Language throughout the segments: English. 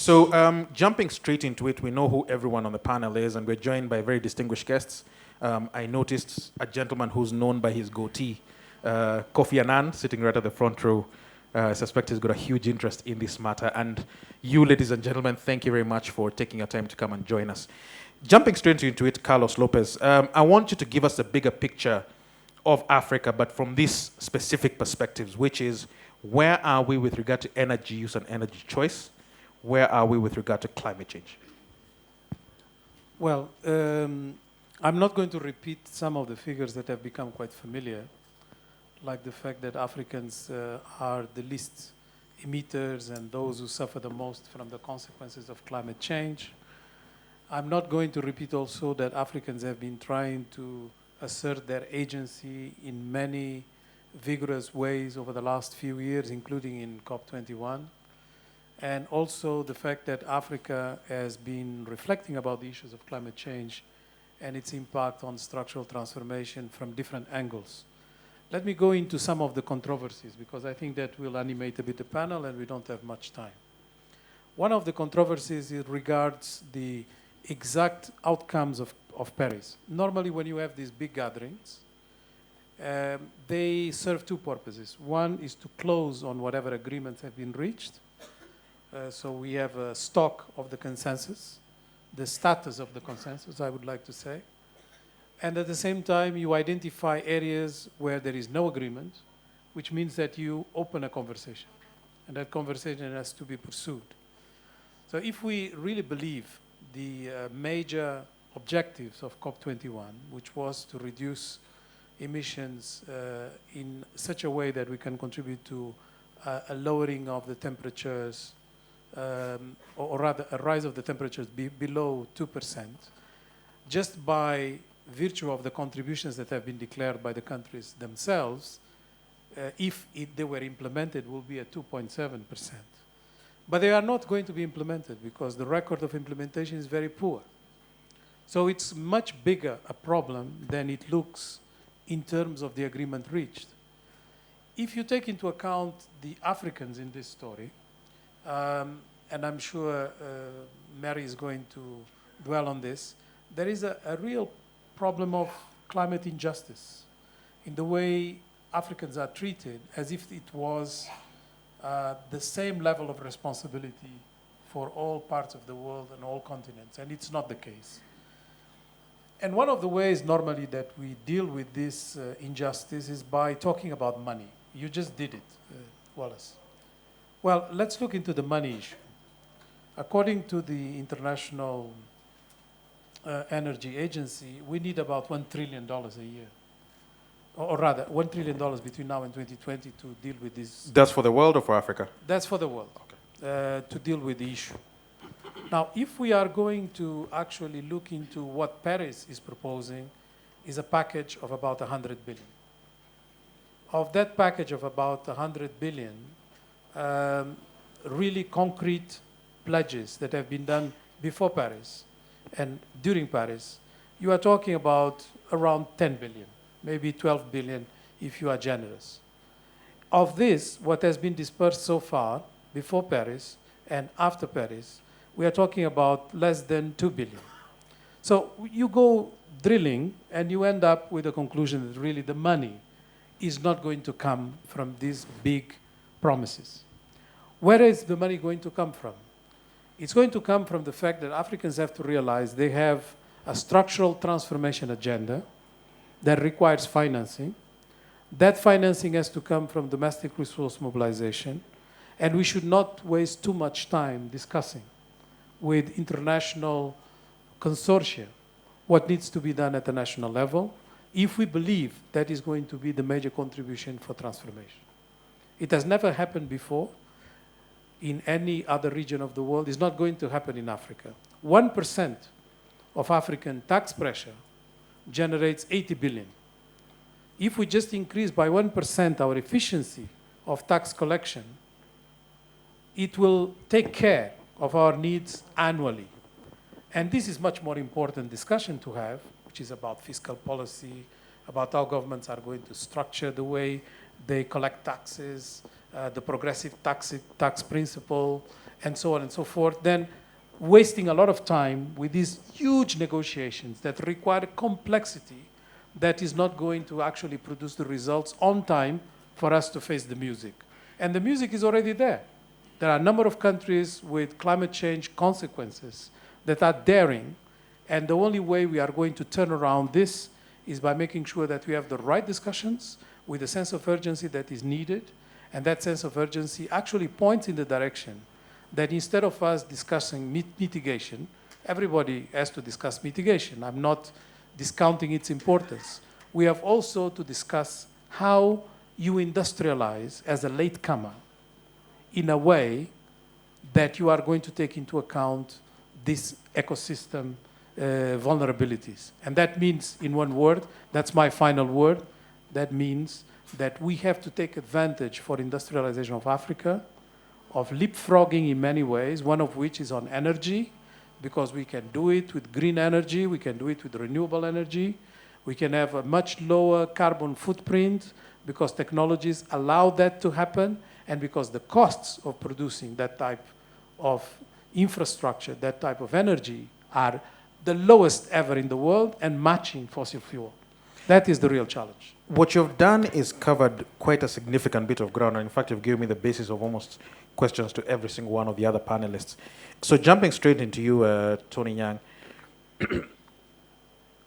So, jumping straight into it, we know who everyone on the panel is, and we're joined by very distinguished guests. I noticed a gentleman who's known by his goatee, Kofi Annan, sitting right at the front row. I suspect he's got a huge interest in this matter. And you, ladies and gentlemen, thank you very much for taking your time to come and join us. Jumping straight into it, Carlos Lopez, I want you to give us a bigger picture of Africa, but from these specific perspectives, which is where are we with regard to energy use and energy choice? Where are we with regard to climate change? Well, I'm not going to repeat some of the figures that have become quite familiar, like the fact that Africans are the least emitters and those who suffer the most from the consequences of climate change. I'm not going to repeat also that Africans have been trying to assert their agency in many vigorous ways over the last few years, including in COP21. And also the fact that Africa has been reflecting about the issues of climate change and its impact on structural transformation from different angles. Let me go into some of the controversies, because I think that will animate a bit the panel and we don't have much time. One of the controversies regards the exact outcomes of Paris. Normally when you have these big gatherings, they serve two purposes. One is to close on whatever agreements have been reached. So we have a stock of the consensus, the status of the consensus, I would like to say. And at the same time, you identify areas where there is no agreement, which means that you open a conversation. And that conversation has to be pursued. So if we really believe the major objectives of COP21, which was to reduce emissions in such a way that we can contribute to a lowering of the temperatures, or rather a rise of the temperatures below 2%, just by virtue of the contributions that have been declared by the countries themselves, if they were implemented, will be at 2.7%. But they are not going to be implemented because the record of implementation is very poor. So it's much bigger a problem than it looks in terms of the agreement reached. If you take into account the Africans in this story, and I'm sure Mary is going to dwell on this, there is a real problem of climate injustice in the way Africans are treated as if it was the same level of responsibility for all parts of the world and all continents, and it's not the case. And one of the ways normally that we deal with this injustice is by talking about money. You just did it, Wallace. Well, let's look into the money issue. According to the International Energy Agency, we need about $1 trillion a year. Or rather, $1 trillion between now and 2020 to deal with this. That's for the world or for Africa? That's for the world, okay. To deal with the issue. Now, if we are going to actually look into what Paris is proposing, is a package of about 100 billion. Of that package of about 100 billion, really concrete pledges that have been done before Paris and during Paris, you are talking about around 10 billion, maybe 12 billion if you are generous. Of this, what has been dispersed so far, before Paris and after Paris, we are talking about less than 2 billion. So you go drilling and you end up with a conclusion that really the money is not going to come from these big promises. Where is the money going to come from? It's going to come from the fact that Africans have to realize they have a structural transformation agenda that requires financing. That financing has to come from domestic resource mobilization, and we should not waste too much time discussing with international consortia what needs to be done at the national level if we believe that is going to be the major contribution for transformation. It has never happened before in any other region of the world. It's not going to happen in Africa. 1% of African tax pressure generates 80 billion. If we just increase by 1% our efficiency of tax collection, it will take care of our needs annually. And this is much more important discussion to have, which is about fiscal policy, about how governments are going to structure the way they collect taxes, the progressive tax principle, and so on and so forth, then wasting a lot of time with these huge negotiations that require complexity that is not going to actually produce the results on time for us to face the music. And the music is already there. There are a number of countries with climate change consequences that are daring, and the only way we are going to turn around this is by making sure that we have the right discussions with a sense of urgency that is needed, and that sense of urgency actually points in the direction that instead of us discussing mitigation, everybody has to discuss mitigation. I'm not discounting its importance. We have also to discuss how you industrialize as a latecomer in a way that you are going to take into account this ecosystem vulnerabilities. And that means, in one word, that's my final word, that means that we have to take advantage for industrialization of Africa, of leapfrogging in many ways, one of which is on energy, because we can do it with green energy, we can do it with renewable energy, we can have a much lower carbon footprint because technologies allow that to happen, and because the costs of producing that type of infrastructure, that type of energy, are the lowest ever in the world and matching fossil fuel. That is the real challenge. What you've done is covered quite a significant bit of ground, and in fact, you've given me the basis of almost questions to every single one of the other panelists. So jumping straight into you, Tony Yang,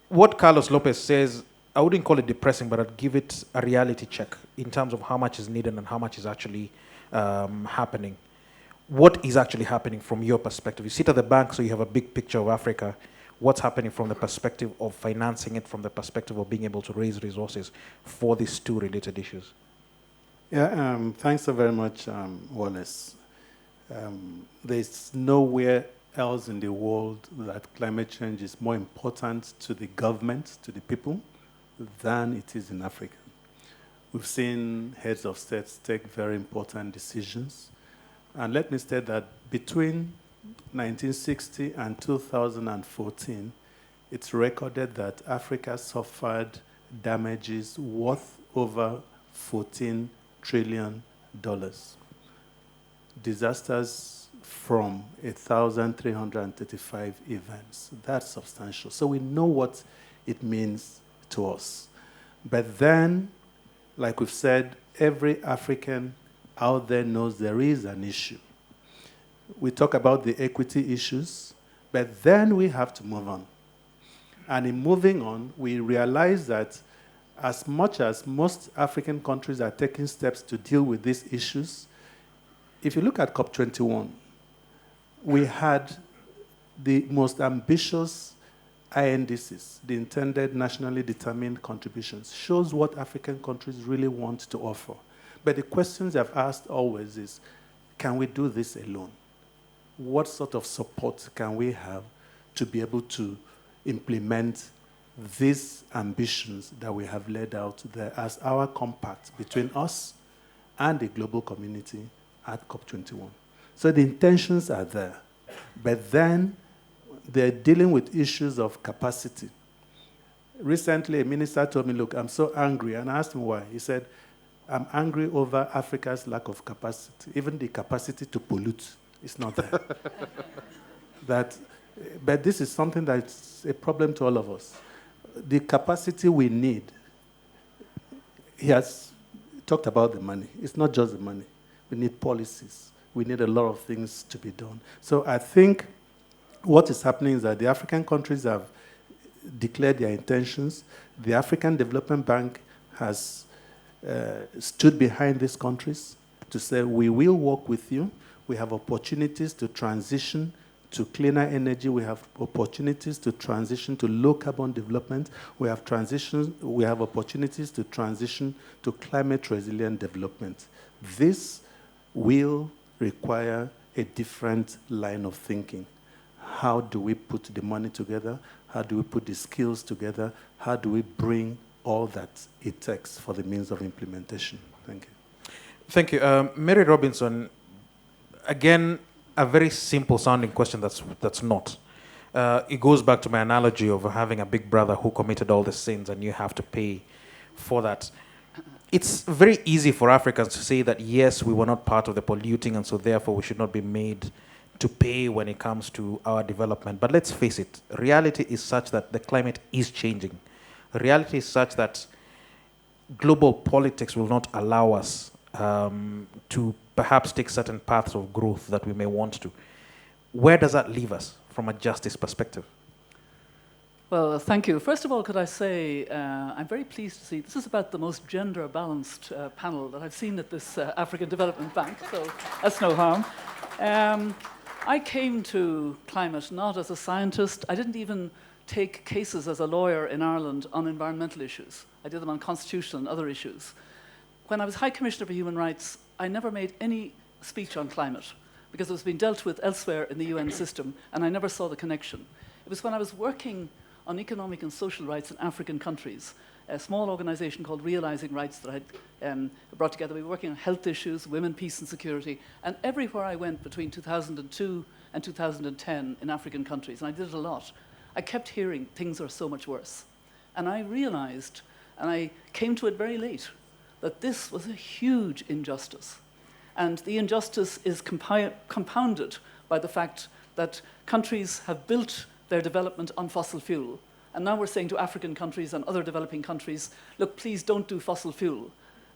what Carlos Lopez says, I wouldn't call it depressing, but I'd give it a reality check in terms of how much is needed and how much is actually happening. What is actually happening from your perspective? You sit at the bank, so you have a big picture of Africa. What's happening from the perspective of financing it, from the perspective of being able to raise resources for these two related issues? Yeah, thanks so very much, Wallace. There's nowhere else in the world that climate change is more important to the government, to the people, than it is in Africa. We've seen heads of states take very important decisions. And let me state that between 1960 and 2014, it's recorded that Africa suffered damages worth over $14 trillion. Disasters from 1,335 events. That's substantial. So we know what it means to us. But then, like we've said, every African out there knows there is an issue. We talk about the equity issues, but then we have to move on. And in moving on, we realize that as much as most African countries are taking steps to deal with these issues, if you look at COP21, we had the most ambitious INDCs, the intended nationally determined contributions, shows what African countries really want to offer. But the questions I've asked always is, can we do this alone? What sort of support can we have to be able to implement these ambitions that we have laid out there as our compact between us and the global community at COP21? So the intentions are there, but then they're dealing with issues of capacity. Recently, a minister told me, look, I'm so angry, and I asked him why. He said, I'm angry over Africa's lack of capacity. Even the capacity to pollute is not there. But this is something that's a problem to all of us. The capacity we need, he has talked about the money. It's not just the money. We need policies. We need a lot of things to be done. So I think what is happening is that the African countries have declared their intentions. The African Development Bank has stood behind these countries to say, we will work with you. We have opportunities to transition to cleaner energy. We have opportunities to transition to low carbon development. We have opportunities to transition to climate resilient development. This will require a different line of thinking. How do we put the money together? How do we put the skills together? How do we bring all that it takes for the means of implementation? Thank you. Thank you. Mary Robinson, again, a very simple sounding question that's not. It goes back to my analogy of having a big brother who committed all the sins and you have to pay for that. It's very easy for Africans to say that, yes, we were not part of the polluting and so therefore we should not be made to pay when it comes to our development. But let's face it, reality is such that the climate is changing. Reality is such that global politics will not allow us to perhaps take certain paths of growth that we may want to. Where does that leave us from a justice perspective? Well, thank you. First of all, could I say I'm very pleased to see this is about the most gender-balanced panel that I've seen at this African Development Bank, so that's no harm. I came to climate not as a scientist. I didn't even take cases as a lawyer in Ireland on environmental issues. I did them on constitutional and other issues. When I was High Commissioner for Human Rights, I never made any speech on climate because it was being dealt with elsewhere in the UN system, and I never saw the connection. It was when I was working on economic and social rights in African countries, a small organization called Realizing Rights that I had brought together. We were working on health issues, women, peace and security, and everywhere I went between 2002 and 2010 in African countries, and I did it a lot, I kept hearing things are so much worse. And I realized, and I came to it very late, that this was a huge injustice. And the injustice is compounded by the fact that countries have built their development on fossil fuel. And now we're saying to African countries and other developing countries, look, please don't do fossil fuel.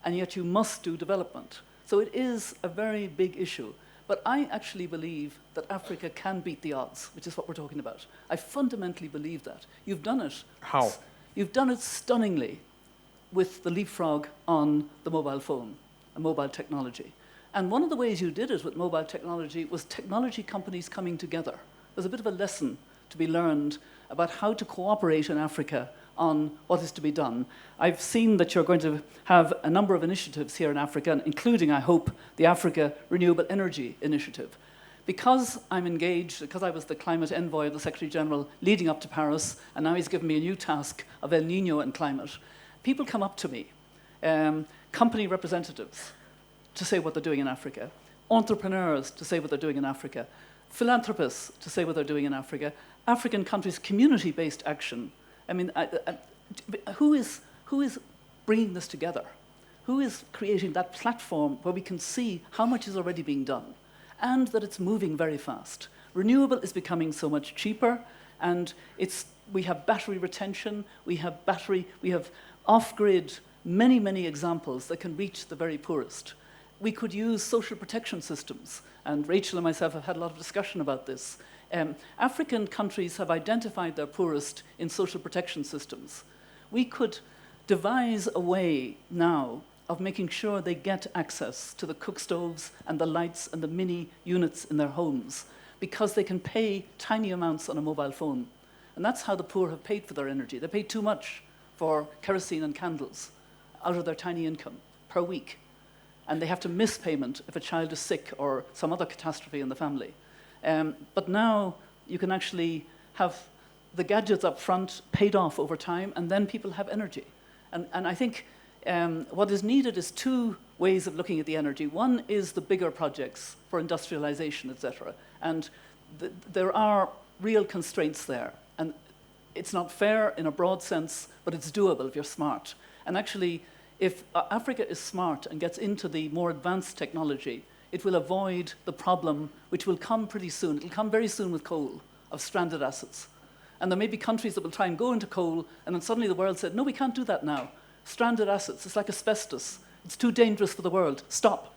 And yet you must do development. So it is a very big issue. But I actually believe that Africa can beat the odds, which is what we're talking about. I fundamentally believe that. You've done it. How? You've done it stunningly with the leapfrog on the mobile phone, and mobile technology. And one of the ways you did it with mobile technology was technology companies coming together. There's a bit of a lesson to be learned about how to cooperate in Africa on what is to be done. I've seen that you're going to have a number of initiatives here in Africa, including, I hope, the Africa Renewable Energy Initiative. Because I'm engaged, because I was the climate envoy of the Secretary General leading up to Paris, and now he's given me a new task of El Nino and climate, people come up to me, company representatives, to say what they're doing in Africa, entrepreneurs to say what they're doing in Africa, philanthropists to say what they're doing in Africa, African countries, community-based action. I mean, who is bringing this together? Who is creating that platform where we can see how much is already being done and that it's moving very fast? Renewable is becoming so much cheaper, and we have battery retention, we have off-grid, many, many examples that can reach the very poorest. We could use social protection systems, and Rachel and myself have had a lot of discussion about this. African countries have identified their poorest in social protection systems. We could devise a way now of making sure they get access to the cook stoves and the lights and the mini units in their homes because they can pay tiny amounts on a mobile phone. And that's how the poor have paid for their energy. They pay too much for kerosene and candles out of their tiny income per week. And they have to miss payment if a child is sick or some other catastrophe in the family. But now you can actually have the gadgets up front paid off over time, and then people have energy. And I think what is needed is two ways of looking at the energy. One is the bigger projects for industrialization, etc. And there are real constraints there. And it's not fair in a broad sense, but it's doable if you're smart. And actually, if Africa is smart and gets into the more advanced technology, it will avoid the problem, which will come pretty soon. It'll come very soon with coal, of stranded assets. And there may be countries that will try and go into coal, and then suddenly the world said, no, we can't do that now. Stranded assets, it's like asbestos. It's too dangerous for the world. Stop.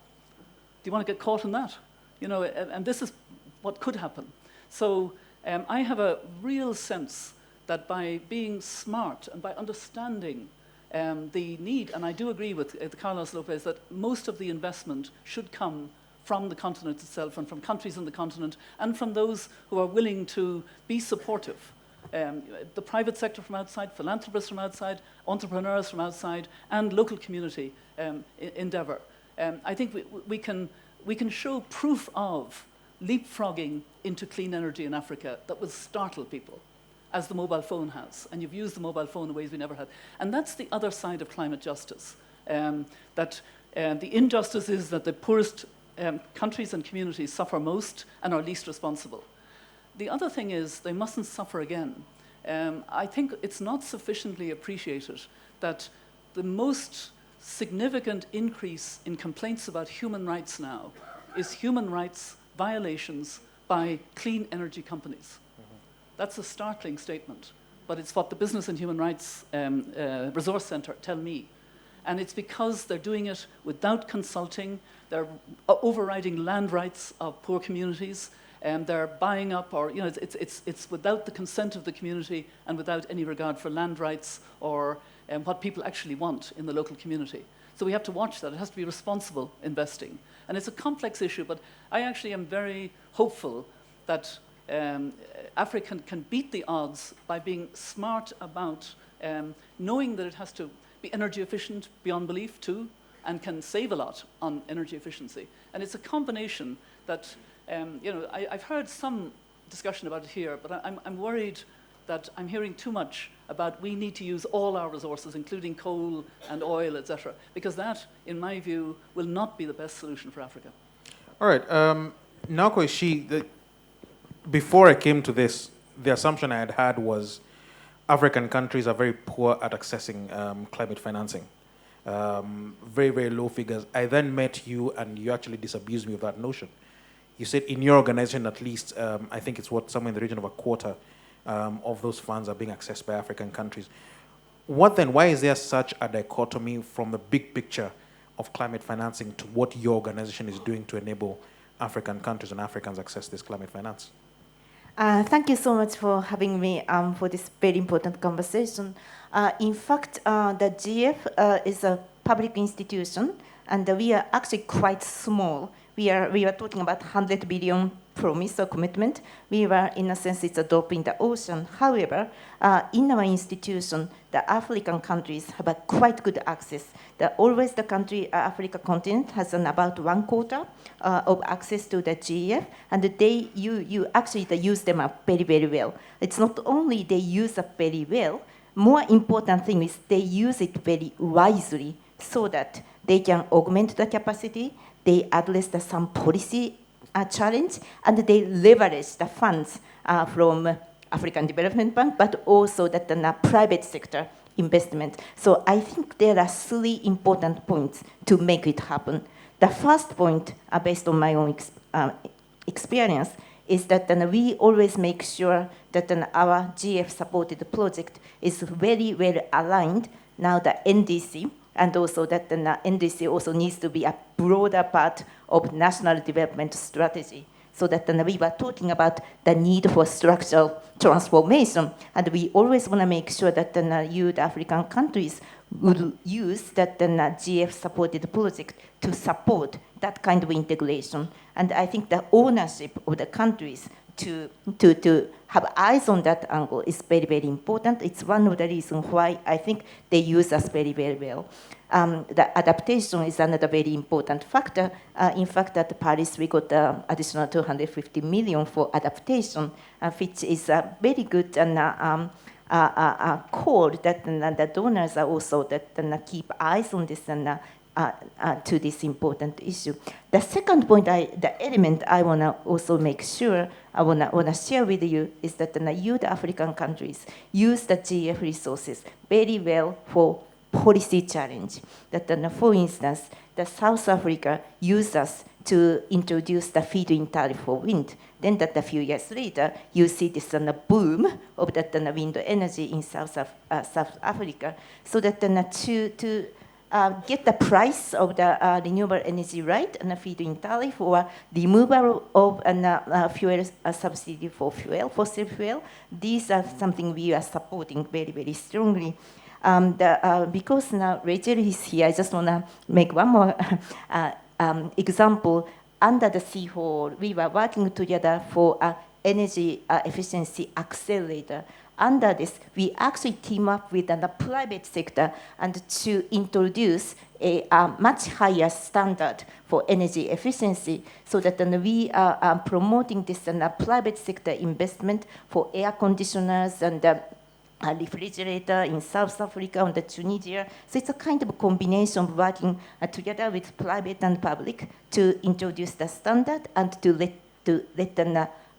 Do you want to get caught in that? You know, and this is what could happen. So I have a real sense that by being smart and by understanding the need, and I do agree with Carlos Lopez, that most of the investment should come from the continent itself and from countries in the continent and from those who are willing to be supportive. The private sector from outside, philanthropists from outside, entrepreneurs from outside, and local community endeavor. I think we can show proof of leapfrogging into clean energy in Africa that will startle people, as the mobile phone has. And you've used the mobile phone in ways we never had. And that's the other side of climate justice. The injustice is that the poorest countries and communities suffer most and are least responsible. The other thing is they mustn't suffer again. I think it's not sufficiently appreciated that the most significant increase in complaints about human rights now is human rights violations by clean energy companies. That's a startling statement, but it's what the Business and Human Rights Resource Centre tell me. And it's because they're doing it without consulting, they're overriding land rights of poor communities, and they're buying up, or it's without the consent of the community and without any regard for land rights or what people actually want in the local community. So we have to watch that. It has to be responsible investing. And it's a complex issue, but I actually am very hopeful that Africa can beat the odds by being smart about knowing that it has to be energy efficient beyond belief too, and can save a lot on energy efficiency. And it's a combination that, I've heard some discussion about it here, but I'm worried that I'm hearing too much about we need to use all our resources, including coal and oil, etc., because that, in my view, will not be the best solution for Africa. All right. Naoko Ishii, before I came to this, the assumption I had was African countries are very poor at accessing climate financing. Very, very low figures. I then met you, and you actually disabused me of that notion. You said in your organization, at least, I think it's somewhere in the region of a quarter of those funds are being accessed by African countries. Why is there such a dichotomy from the big picture of climate financing to what your organization is doing to enable African countries and Africans access this climate finance? Thank you so much for having me for this very important conversation. In fact, the GF is a public institution, and we are actually quite small. We are talking about 100 billion promise or commitment. We were, in a sense, it's a drop in the ocean. However, in our institution, the African countries have a quite good access. Always the country, Africa continent, has about 1/4 of access to the GF, and you actually use them up very, very well. It's not only they use up very well, more important thing is they use it very wisely so that they can augment the capacity, they address some policy challenge, and they leverage the funds from African Development Bank, but also the private sector investment. So I think there are 3 important points to make it happen. The first point, based on my own experience, is that we always make sure that our GF-supported project is very well aligned. Now the NDC, and also that the NDC also needs to be a broader part of national development strategy. So that we were talking about the need for structural transformation, and we always want to make sure that the African countries would use that the GF-supported project to support that kind of integration. And I think the ownership of the countries to have eyes on that angle is very, very important. It's one of the reasons why I think they use us very, very well. The adaptation is another very important factor. In fact, at Paris, we got additional 250 million for adaptation, which is a very good call that the donors are also that keep eyes on this and to this important issue. The second point, the element I want to also make sure I want to share with you is that the African countries use the GF resources very well for policy challenge. That for instance, the South Africa used us to introduce the feed-in tariff for wind. Then that a few years later, you see this boom of that wind energy in South Africa. So that to get the price of the renewable energy right and a feed-in tariff, or removal of fuel subsidy for fossil fuel, these are something we are supporting very, very strongly. Because now Rachel is here, I just want to make one more example. Under the C4, we were working together for energy efficiency accelerator. Under this, we actually team up with the private sector and to introduce a much higher standard for energy efficiency, so that we are promoting this private sector investment for air conditioners and refrigerator in South Africa and Tunisia. So it's a kind of a combination of working together with private and public to introduce the standard and to let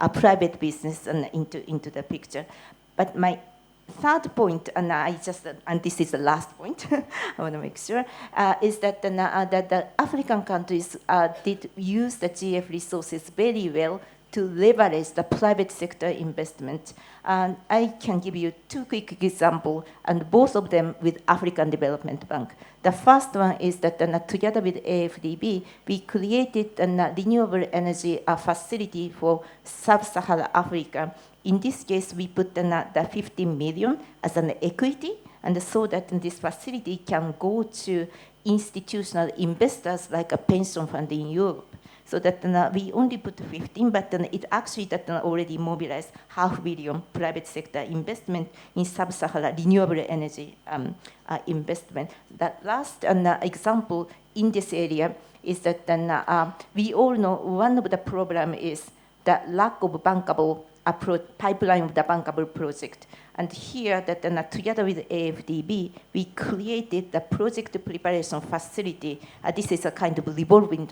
a private business into the picture. But my third point, and this is the last point, I want to make sure, is that the African countries did use the GF resources very well to leverage the private sector investment. And I can give you two quick examples, and both of them with African Development Bank. The first one is that together with AFDB, we created a renewable energy facility for sub-Saharan Africa. In this case, we put the 15 million as an equity, and so that this facility can go to institutional investors like a pension fund in Europe. So that we only put 15, but it actually already mobilized $500 million private sector investment in sub-Saharan renewable energy investment. The last example in this area is that we all know one of the problems is the lack of bankable pipeline of the bankable project. And here, that together with AFDB, we created the project preparation facility. This is a kind of revolving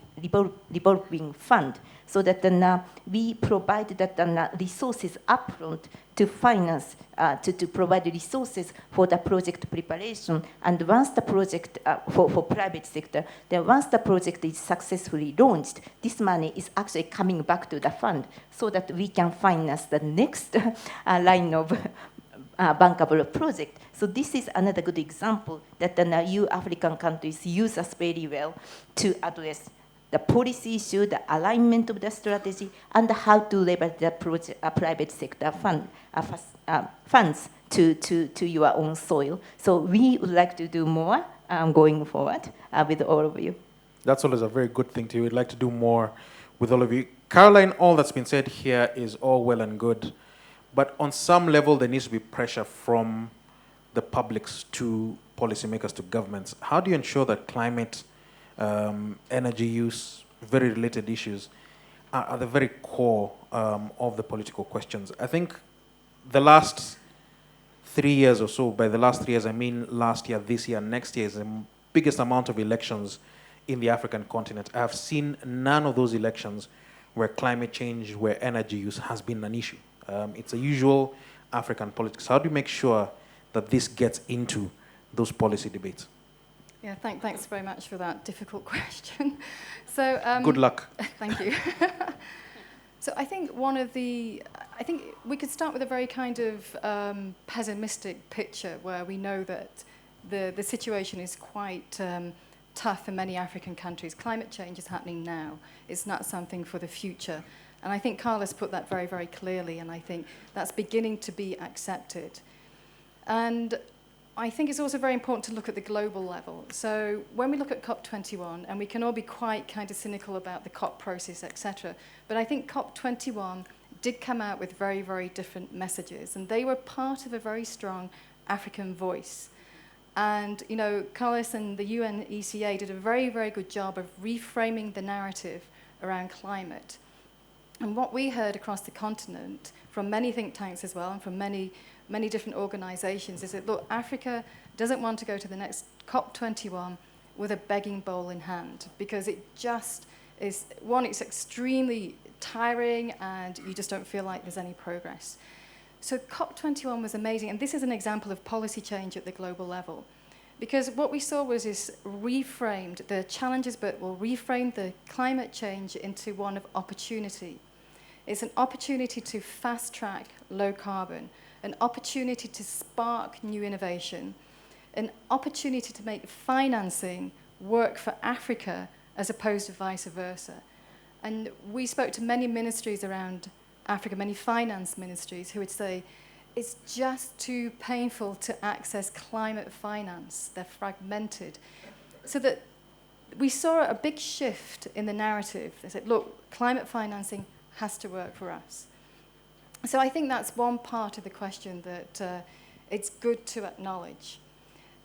fund, so that we provide that resources upfront to finance, to provide resources for the project preparation. And once the project, for private sector, then once the project is successfully launched, this money is actually coming back to the fund so that we can finance the next line of bankable project. So this is another good example that you African countries use us very well to address the policy issue, the alignment of the strategy, and how to leverage the private sector funds to your own soil. So we would like to do more going forward with all of you. That's always a very good thing to you. We'd like to do more with all of you. Caroline, all that's been said here is all well and good. But on some level, there needs to be pressure from the publics to policymakers to governments. How do you ensure that climate, energy use, very related issues are the very core of the political questions? I think the last 3 years or so, by the last 3 years, I mean last year, this year, next year, is the biggest amount of elections in the African continent. I have seen none of those elections where climate change, where energy use has been an issue. It's a usual African politics. How do you make sure that this gets into those policy debates? Yeah, thanks very much for that difficult question. So good luck. Thank you. So I think I think we could start with a very kind of pessimistic picture where we know that the situation is quite tough in many African countries. Climate change is happening now. It's not something for the future. And I think Carlos put that very, very clearly, and I think that's beginning to be accepted. And I think it's also very important to look at the global level. So when we look at COP21, and we can all be quite kind of cynical about the COP process, etc., but I think COP21 did come out with very, very different messages, and they were part of a very strong African voice. And, you know, Carlos and the UNECA did a very, very good job of reframing the narrative around climate. And what we heard across the continent, from many think tanks as well, and from many different organizations, is that, look, Africa doesn't want to go to the next COP21 with a begging bowl in hand, because it just is, one, it's extremely tiring, and you just don't feel like there's any progress. So COP21 was amazing, and this is an example of policy change at the global level. Because what we saw was this reframed the challenges, but will reframe the climate change into one of opportunity. It's an opportunity to fast-track low carbon, an opportunity to spark new innovation, an opportunity to make financing work for Africa as opposed to vice versa. And we spoke to many ministries around Africa, many finance ministries, who would say, it's just too painful to access climate finance. They're fragmented. So that we saw a big shift in the narrative. They said, look, climate financing has to work for us. So I think that's one part of the question that it's good to acknowledge.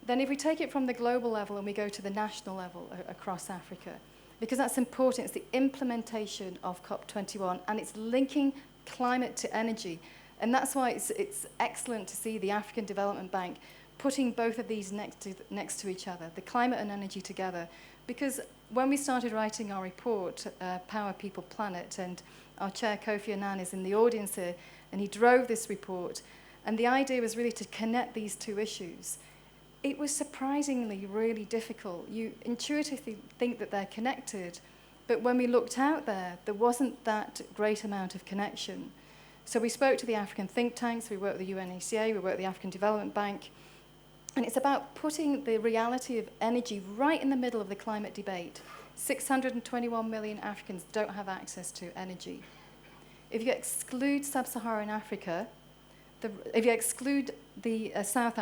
Then if we take it from the global level and we go to the national level across Africa, because that's important, it's the implementation of COP21, and it's linking climate to energy. And that's why it's excellent to see the African Development Bank putting both of these next to each other, the climate and energy together. Because when we started writing our report, Power, People, Planet, and our chair, Kofi Annan, is in the audience here, and he drove this report. And the idea was really to connect these two issues. It was surprisingly really difficult. You intuitively think that they're connected, But when we looked out there, there wasn't that great amount of connection. So we spoke to the African think tanks, we worked with the UNHCR, we worked with the African Development Bank, and it's about putting the reality of energy right in the middle of the climate debate. 621 million Africans don't have access to energy. If you exclude sub-Saharan Africa, if you exclude South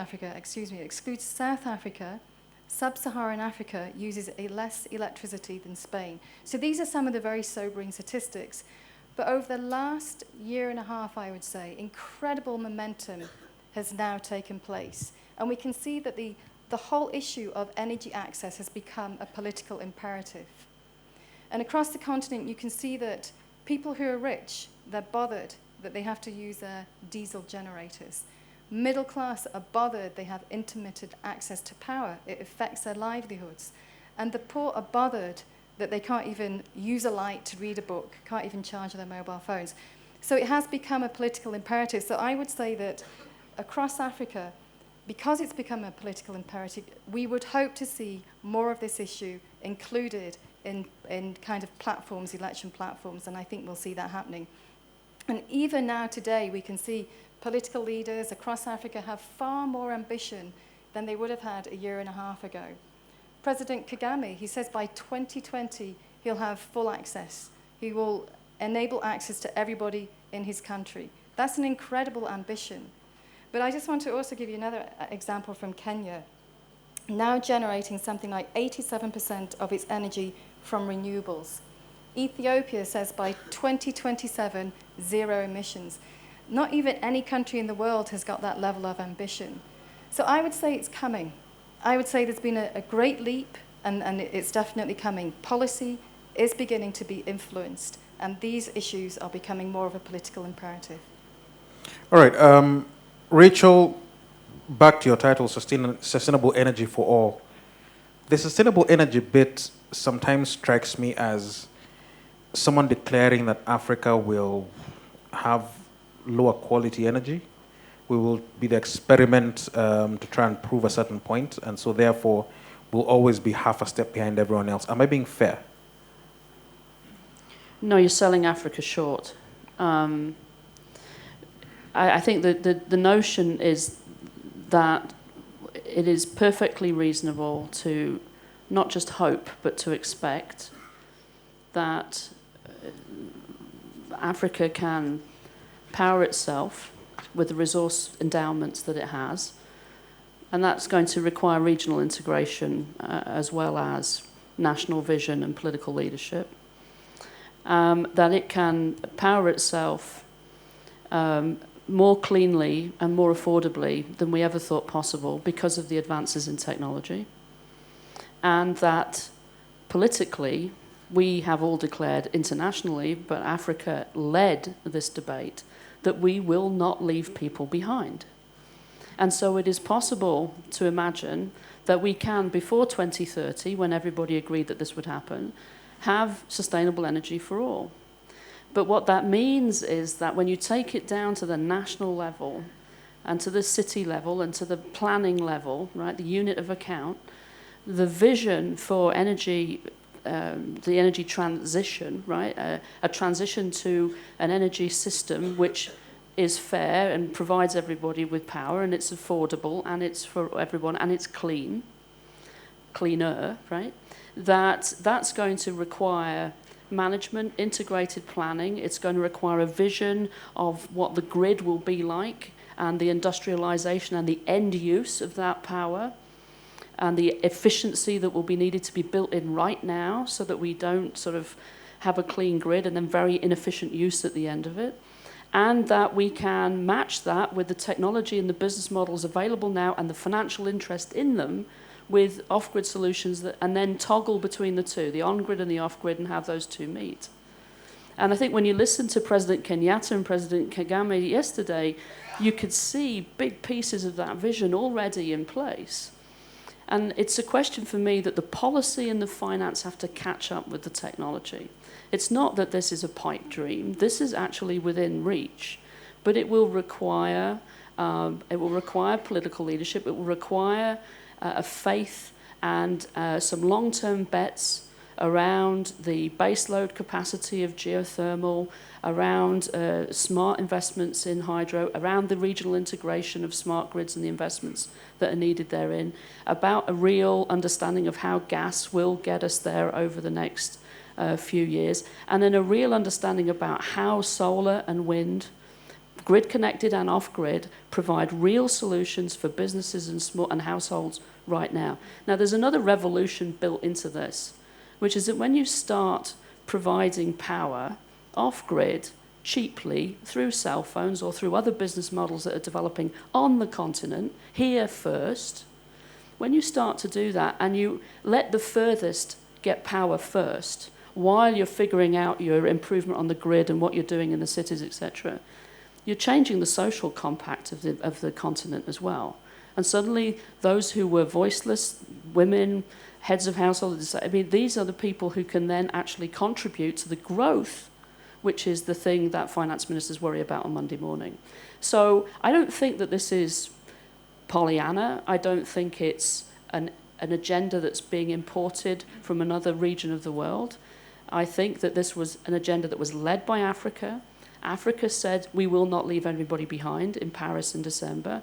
Africa, sub-Saharan Africa uses less electricity than Spain. So these are some of the very sobering statistics. But over the last year and a half, I would say, incredible momentum has now taken place. And we can see that the whole issue of energy access has become a political imperative. And across the continent, you can see that people who are rich, they're bothered that they have to use their diesel generators. Middle class are bothered they have intermittent access to power. It affects their livelihoods. And the poor are bothered that they can't even use a light to read a book, can't even charge their mobile phones. So it has become a political imperative. So I would say that across Africa, because it's become a political imperative, we would hope to see more of this issue included in kind of platforms, election platforms, and I think we'll see that happening. And even now today, we can see political leaders across Africa have far more ambition than they would have had a year and a half ago. President Kagame, he says by 2020, he'll have full access. He will enable access to everybody in his country. That's an incredible ambition. But I just want to also give you another example from Kenya, now generating something like 87% of its energy from renewables. Ethiopia says by 2027, zero emissions. Not even any country in the world has got that level of ambition. So I would say it's coming. I would say there's been a great leap, and it's definitely coming. Policy is beginning to be influenced, and these issues are becoming more of a political imperative. All right. Rachel, back to your title, Sustainable Energy for All. The sustainable energy bit sometimes strikes me as someone declaring that Africa will have lower quality energy. We will be the experiment to try and prove a certain point, and so therefore we'll always be half a step behind everyone else. Am I being fair? No, you're selling Africa short. I think that the notion is that it is perfectly reasonable to not just hope, but to expect that Africa can power itself with the resource endowments that it has, and that's going to require regional integration as well as national vision and political leadership. That it can power itself more cleanly and more affordably than we ever thought possible because of the advances in technology, and that politically we have all declared internationally, but Africa led this debate, that we will not leave people behind. And so it is possible to imagine that we can, before 2030, when everybody agreed that this would happen, have sustainable energy for all. But what that means is that when you take it down to the national level and to the city level and to the planning level, right, the unit of account, the vision for energy, the energy transition, right, a transition to an energy system which is fair and provides everybody with power, and it's affordable, and it's for everyone, and it's cleaner, right? That's going to require management, integrated planning. It's going to require a vision of what the grid will be like, and the industrialization and the end use of that power, and the efficiency that will be needed to be built in right now so that we don't sort of have a clean grid and then very inefficient use at the end of it. And that we can match that with the technology and the business models available now and the financial interest in them with off-grid solutions, and then toggle between the two, the on-grid and the off-grid, and have those two meet. And I think when you listen to President Kenyatta and President Kagame yesterday, you could see big pieces of that vision already in place. And it's a question for me that the policy and the finance have to catch up with the technology. It's not that this is a pipe dream. This is actually within reach. But it will require political leadership. It will require a faith and some long-term bets around the baseload capacity of geothermal, around smart investments in hydro, around the regional integration of smart grids and the investments that are needed therein, about a real understanding of how gas will get us there over the next few years, and then a real understanding about how solar and wind, grid connected and off grid, provide real solutions for businesses and small and households right now. Now there's another revolution built into this, which is that when you start providing power off grid cheaply through cell phones or through other business models that are developing on the continent, here first, when you start to do that and you let the furthest get power first, while you're figuring out your improvement on the grid and what you're doing in the cities, etc., you're changing the social compact of the continent as well. And suddenly those who were voiceless, women, heads of households, I mean, these are the people who can then actually contribute to the growth, which is the thing that finance ministers worry about on Monday morning. So I don't think that this is Pollyanna. I don't think it's an agenda that's being imported from another region of the world. I think that this was an agenda that was led by Africa. Africa said, we will not leave anybody behind in Paris in December.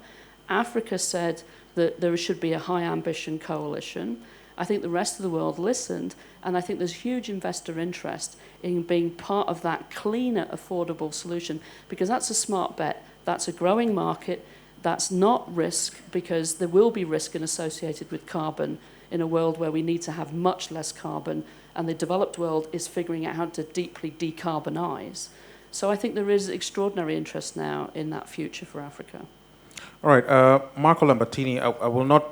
Africa said that there should be a high ambition coalition. I think the rest of the world listened, and I think there's huge investor interest in being part of that cleaner, affordable solution, because that's a smart bet. That's a growing market. That's not risk, because there will be risk associated with carbon in a world where we need to have much less carbon, and the developed world is figuring out how to deeply decarbonize. So I think there is extraordinary interest now in that future for Africa. All right, Marco Lambertini, I will not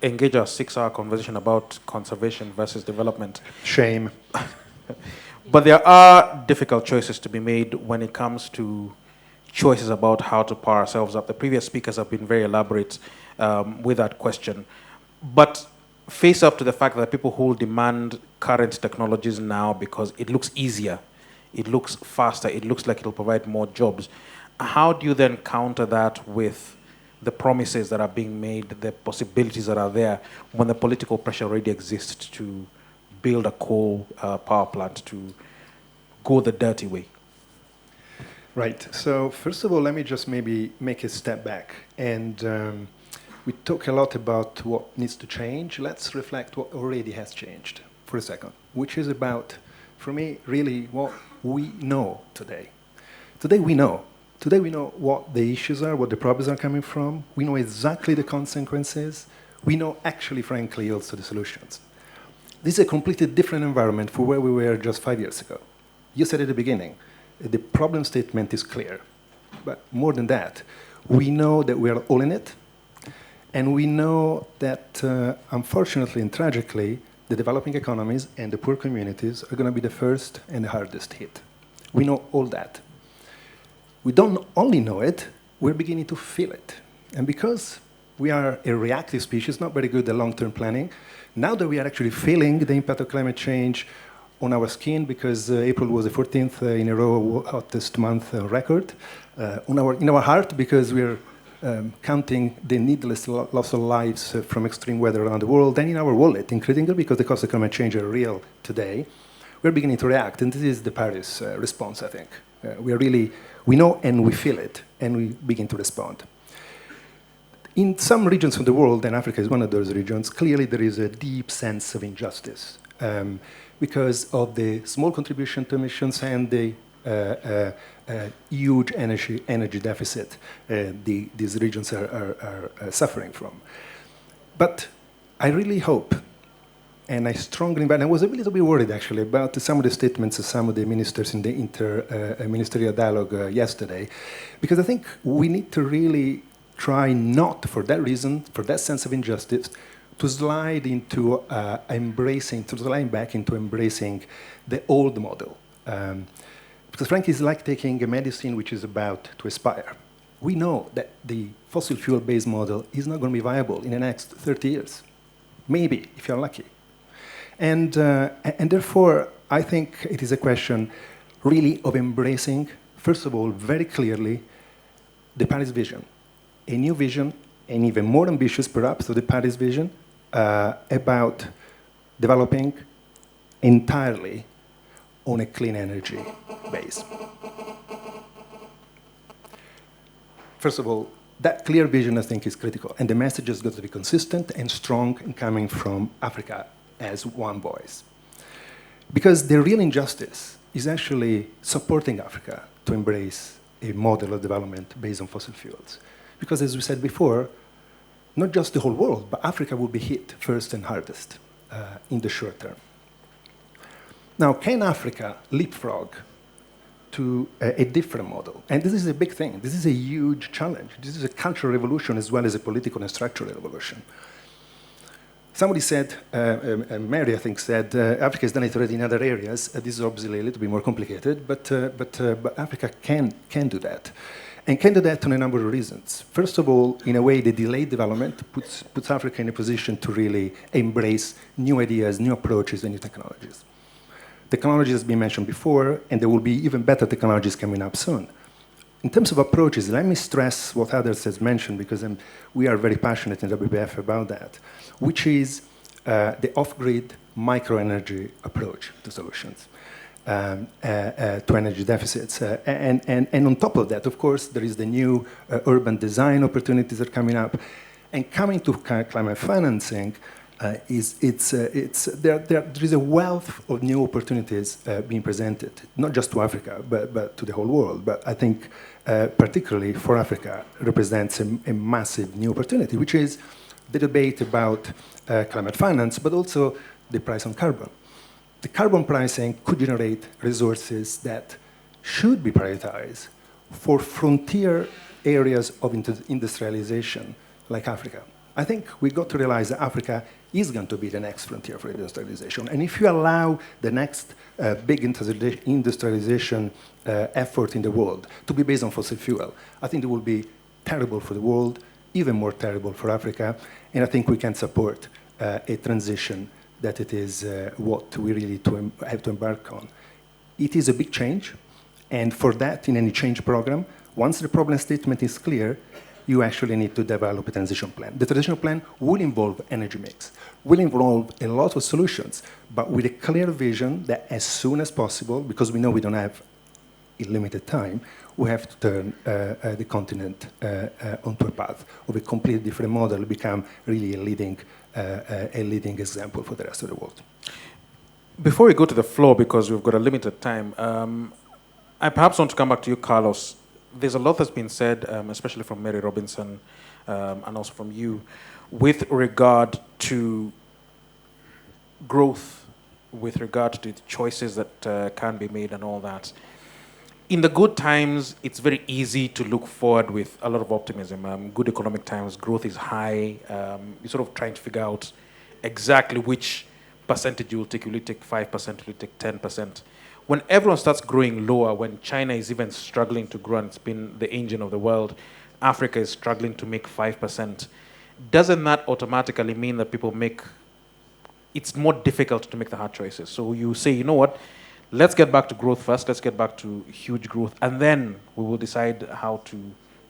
engage our 6-hour conversation about conservation versus development. Shame. But there are difficult choices to be made when it comes to choices about how to power ourselves up. The previous speakers have been very elaborate with that question. But face up to the fact that people who demand current technologies now because it looks easier, it looks faster, it looks like it'll provide more jobs. How do you then counter that with the promises that are being made, the possibilities that are there, when the political pressure already exists to build a coal power plant, to go the dirty way? Right. So first of all, let me just maybe make a step back. And we talk a lot about what needs to change. Let's reflect what already has changed for a second, which is about, for me, really what we know today. Today we know. Today we know what the issues are, what the problems are coming from. We know exactly the consequences. We know actually, frankly, also the solutions. This is a completely different environment for where we were just 5 years ago. You said at the beginning, the problem statement is clear. But more than that, we know that we are all in it. And we know that, unfortunately and tragically, the developing economies and the poor communities are going to be the first and the hardest hit. We know all that. We don't only know it, we're beginning to feel it. And because we are a reactive species, not very good at long-term planning, now that we are actually feeling the impact of climate change on our skin, because April was the 14th in a row hottest month record, in our heart, because we're counting the needless loss of lives from extreme weather around the world, and in our wallet, increasingly, because the costs of climate change are real today, we're beginning to react. And this is the Paris response, I think. We know and we feel it, and we begin to respond. In some regions of the world, and Africa is one of those regions, clearly there is a deep sense of injustice because of the small contribution to emissions and the huge energy deficit these regions are suffering from. But I really hope, and I strongly invite, I was a little bit worried actually about some of the statements of some of the ministers in the inter-ministerial dialogue yesterday, because I think we need to really try not, for that reason, for that sense of injustice, to slide back into embracing the old model. Because frankly, it's like taking a medicine which is about to expire. We know that the fossil fuel-based model is not going to be viable in the next 30 years. Maybe, if you're lucky. And therefore, I think it is a question really of embracing, first of all, very clearly, the Paris vision. A new vision, and even more ambitious, perhaps, of the Paris vision, about developing entirely on a clean energy base. First of all, that clear vision, I think, is critical, and the message has got to be consistent and strong and coming from Africa as one voice. Because the real injustice is actually supporting Africa to embrace a model of development based on fossil fuels. Because as we said before, not just the whole world, but Africa will be hit first and hardest in the short term. Now, can Africa leapfrog to a different model? And this is a big thing. This is a huge challenge. This is a cultural revolution as well as a political and structural revolution. Somebody said, Mary, I think, said, Africa has done it already in other areas. This is obviously a little bit more complicated, but Africa can do that. And can do that on a number of reasons. First of all, in a way, the delayed development puts Africa in a position to really embrace new ideas, new approaches, and new technologies. Technology has been mentioned before, and there will be even better technologies coming up soon. In terms of approaches, let me stress what others have mentioned, because we are very passionate in WWF about that, which is the off-grid microenergy approach to solutions, to energy deficits. And on top of that, of course, there is the new urban design opportunities that are coming up. And coming to climate financing, there is a wealth of new opportunities being presented, not just to Africa, but to the whole world. But I think particularly for Africa represents a massive new opportunity, which is the debate about climate finance, but also the price on carbon. The carbon pricing could generate resources that should be prioritized for frontier areas of industrialization like Africa. I think we got to realize that Africa is going to be the next frontier for industrialization. And if you allow the next big industrialization effort in the world to be based on fossil fuel, I think it will be terrible for the world, even more terrible for Africa. And I think we can support a transition that it is what we really have to embark on. It is a big change. And for that, in any change program, once the problem statement is clear, you actually need to develop a transition plan. The transition plan will involve energy mix, will involve a lot of solutions, but with a clear vision that as soon as possible, because we know we don't have a limited time, we have to turn the continent onto a path of a completely different model, become really a leading example for the rest of the world. Before we go to the floor, because we've got a limited time, I perhaps want to come back to you, Carlos. There's a lot that's been said, especially from Mary Robinson and also from you, with regard to growth, with regard to the choices that can be made and all that. In the good times, it's very easy to look forward with a lot of optimism. Good economic times, growth is high. You're sort of trying to figure out exactly which percentage you'll take. Will you take 5%? Will you take 10%? When everyone starts growing lower, when China is even struggling to grow and it's been the engine of the world, Africa is struggling to make 5%, doesn't that automatically mean that it's more difficult to make the hard choices? So you say, you know what, let's get back to growth first, let's get back to huge growth, and then we will decide how to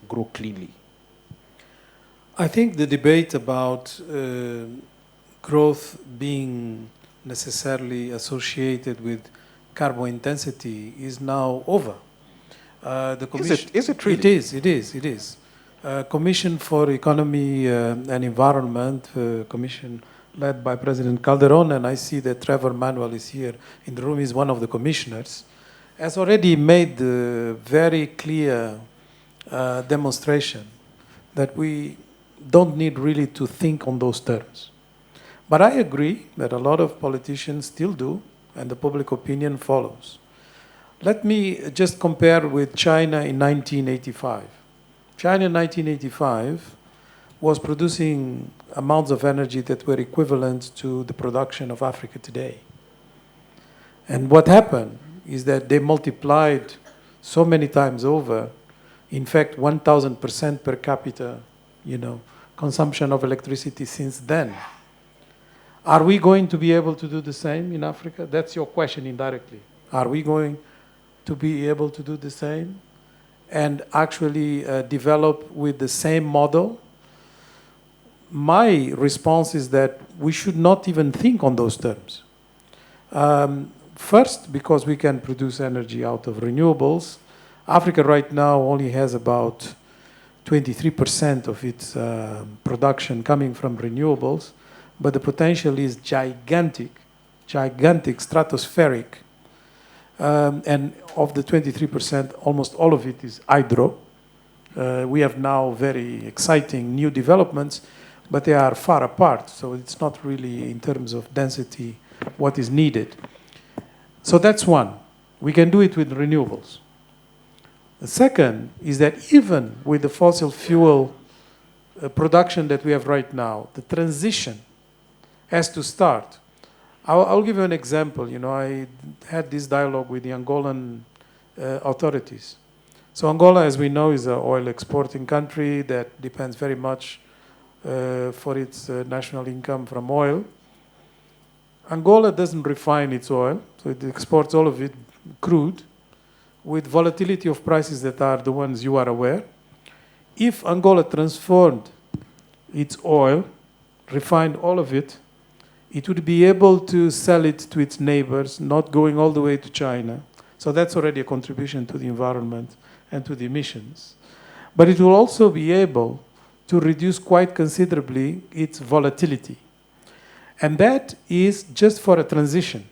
grow cleanly. I think the debate about growth being necessarily associated with carbon intensity is now over. The commission, is it really? It is. Commission for Economy and Environment, commission led by President Calderon, and I see that Trevor Manuel is here in the room, is one of the commissioners, has already made the very clear demonstration that we don't need really to think on those terms. But I agree that a lot of politicians still do, and the public opinion follows. Let me just compare with China in 1985. China in 1985 was producing amounts of energy that were equivalent to the production of Africa today. And what happened is that they multiplied so many times over, in fact, 1,000% per capita, consumption of electricity since then. Are we going to be able to do the same in Africa? That's your question indirectly. Are we going to be able to do the same and actually develop with the same model? My response is that we should not even think on those terms. First, because we can produce energy out of renewables. Africa right now only has about 23% of its production coming from renewables, but the potential is gigantic, stratospheric. And of the 23%, almost all of it is hydro. We have now very exciting new developments, but they are far apart, so it's not really in terms of density what is needed. So that's one. We can do it with renewables. The second is that even with the fossil fuel production that we have right now, the transition has to start. I'll give you an example. You know, I had this dialogue with the Angolan authorities. So Angola, as we know, is an oil exporting country that depends very much for its national income from oil. Angola doesn't refine its oil, so it exports all of it crude, with volatility of prices that are the ones you are aware. If Angola transformed its oil, refined all of it, it would be able to sell it to its neighbors, not going all the way to China. So that's already a contribution to the environment and to the emissions. But it will also be able to reduce quite considerably its volatility. And that is just for a transition,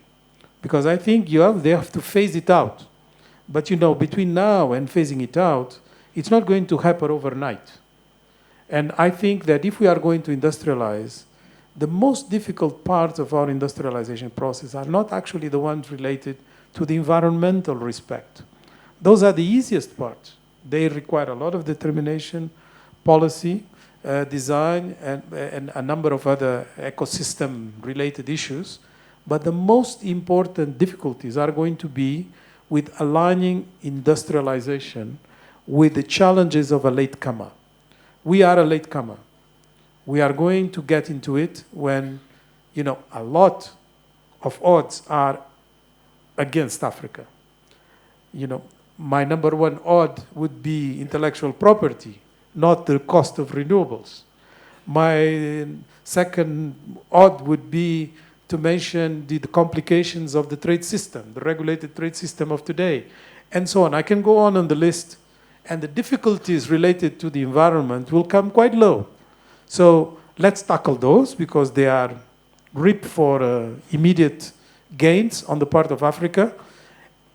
because I think they have to phase it out. But you know, between now and phasing it out, it's not going to happen overnight. And I think that if we are going to industrialize, the most difficult parts of our industrialization process are not actually the ones related to the environmental respect. Those are the easiest parts. They require a lot of determination, policy, design, and a number of other ecosystem-related issues. But the most important difficulties are going to be with aligning industrialization with the challenges of a latecomer. We are a latecomer. We are going to get into it when, you know, a lot of odds are against Africa. You know, my number one odd would be intellectual property, not the cost of renewables. My second odd would be to mention the complications of the trade system, the regulated trade system of today, and so on. I can go on the list, and the difficulties related to the environment will come quite low. So let's tackle those, because they are ripe for immediate gains on the part of Africa,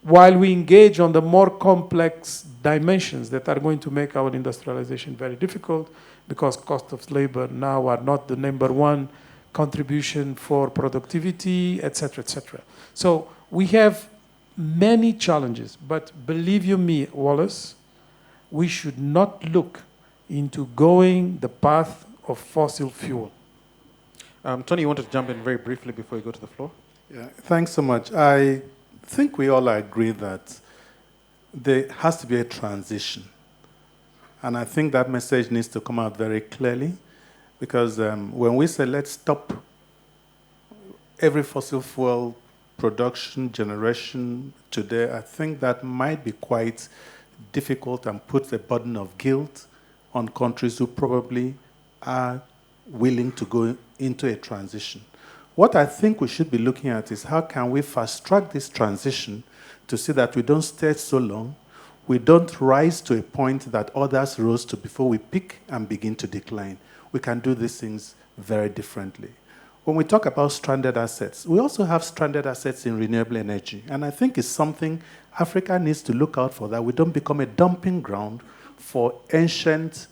while we engage on the more complex dimensions that are going to make our industrialization very difficult, because cost of labor now are not the number one contribution for productivity, etc., etc. So we have many challenges, but believe you me, Wallace, we should not look into going the path of fossil fuel. Tony, you wanted to jump in very briefly before you go to the floor? Yeah, thanks so much. I think we all agree that there has to be a transition. And I think that message needs to come out very clearly, because when we say let's stop every fossil fuel production, generation today, I think that might be quite difficult and puts a burden of guilt on countries who probably are willing to go into a transition. What I think we should be looking at is how can we fast track this transition to see that we don't stay so long, we don't rise to a point that others rose to before we peak and begin to decline. We can do these things very differently. When we talk about stranded assets, we also have stranded assets in renewable energy. And I think it's something Africa needs to look out for, that we don't become a dumping ground for ancient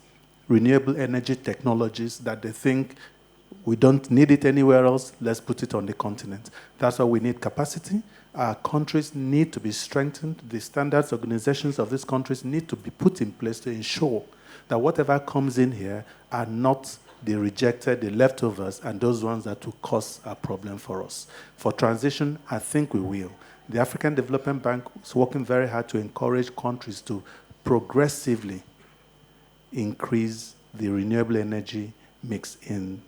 renewable energy technologies that they think we don't need it anywhere else, let's put it on the continent. That's why we need capacity. Our countries need to be strengthened. The standards organizations of these countries need to be put in place to ensure that whatever comes in here are not the rejected, the leftovers, and those ones that will cause a problem for us. For transition, I think we will. The African Development Bank is working very hard to encourage countries to progressively increase the renewable energy mix in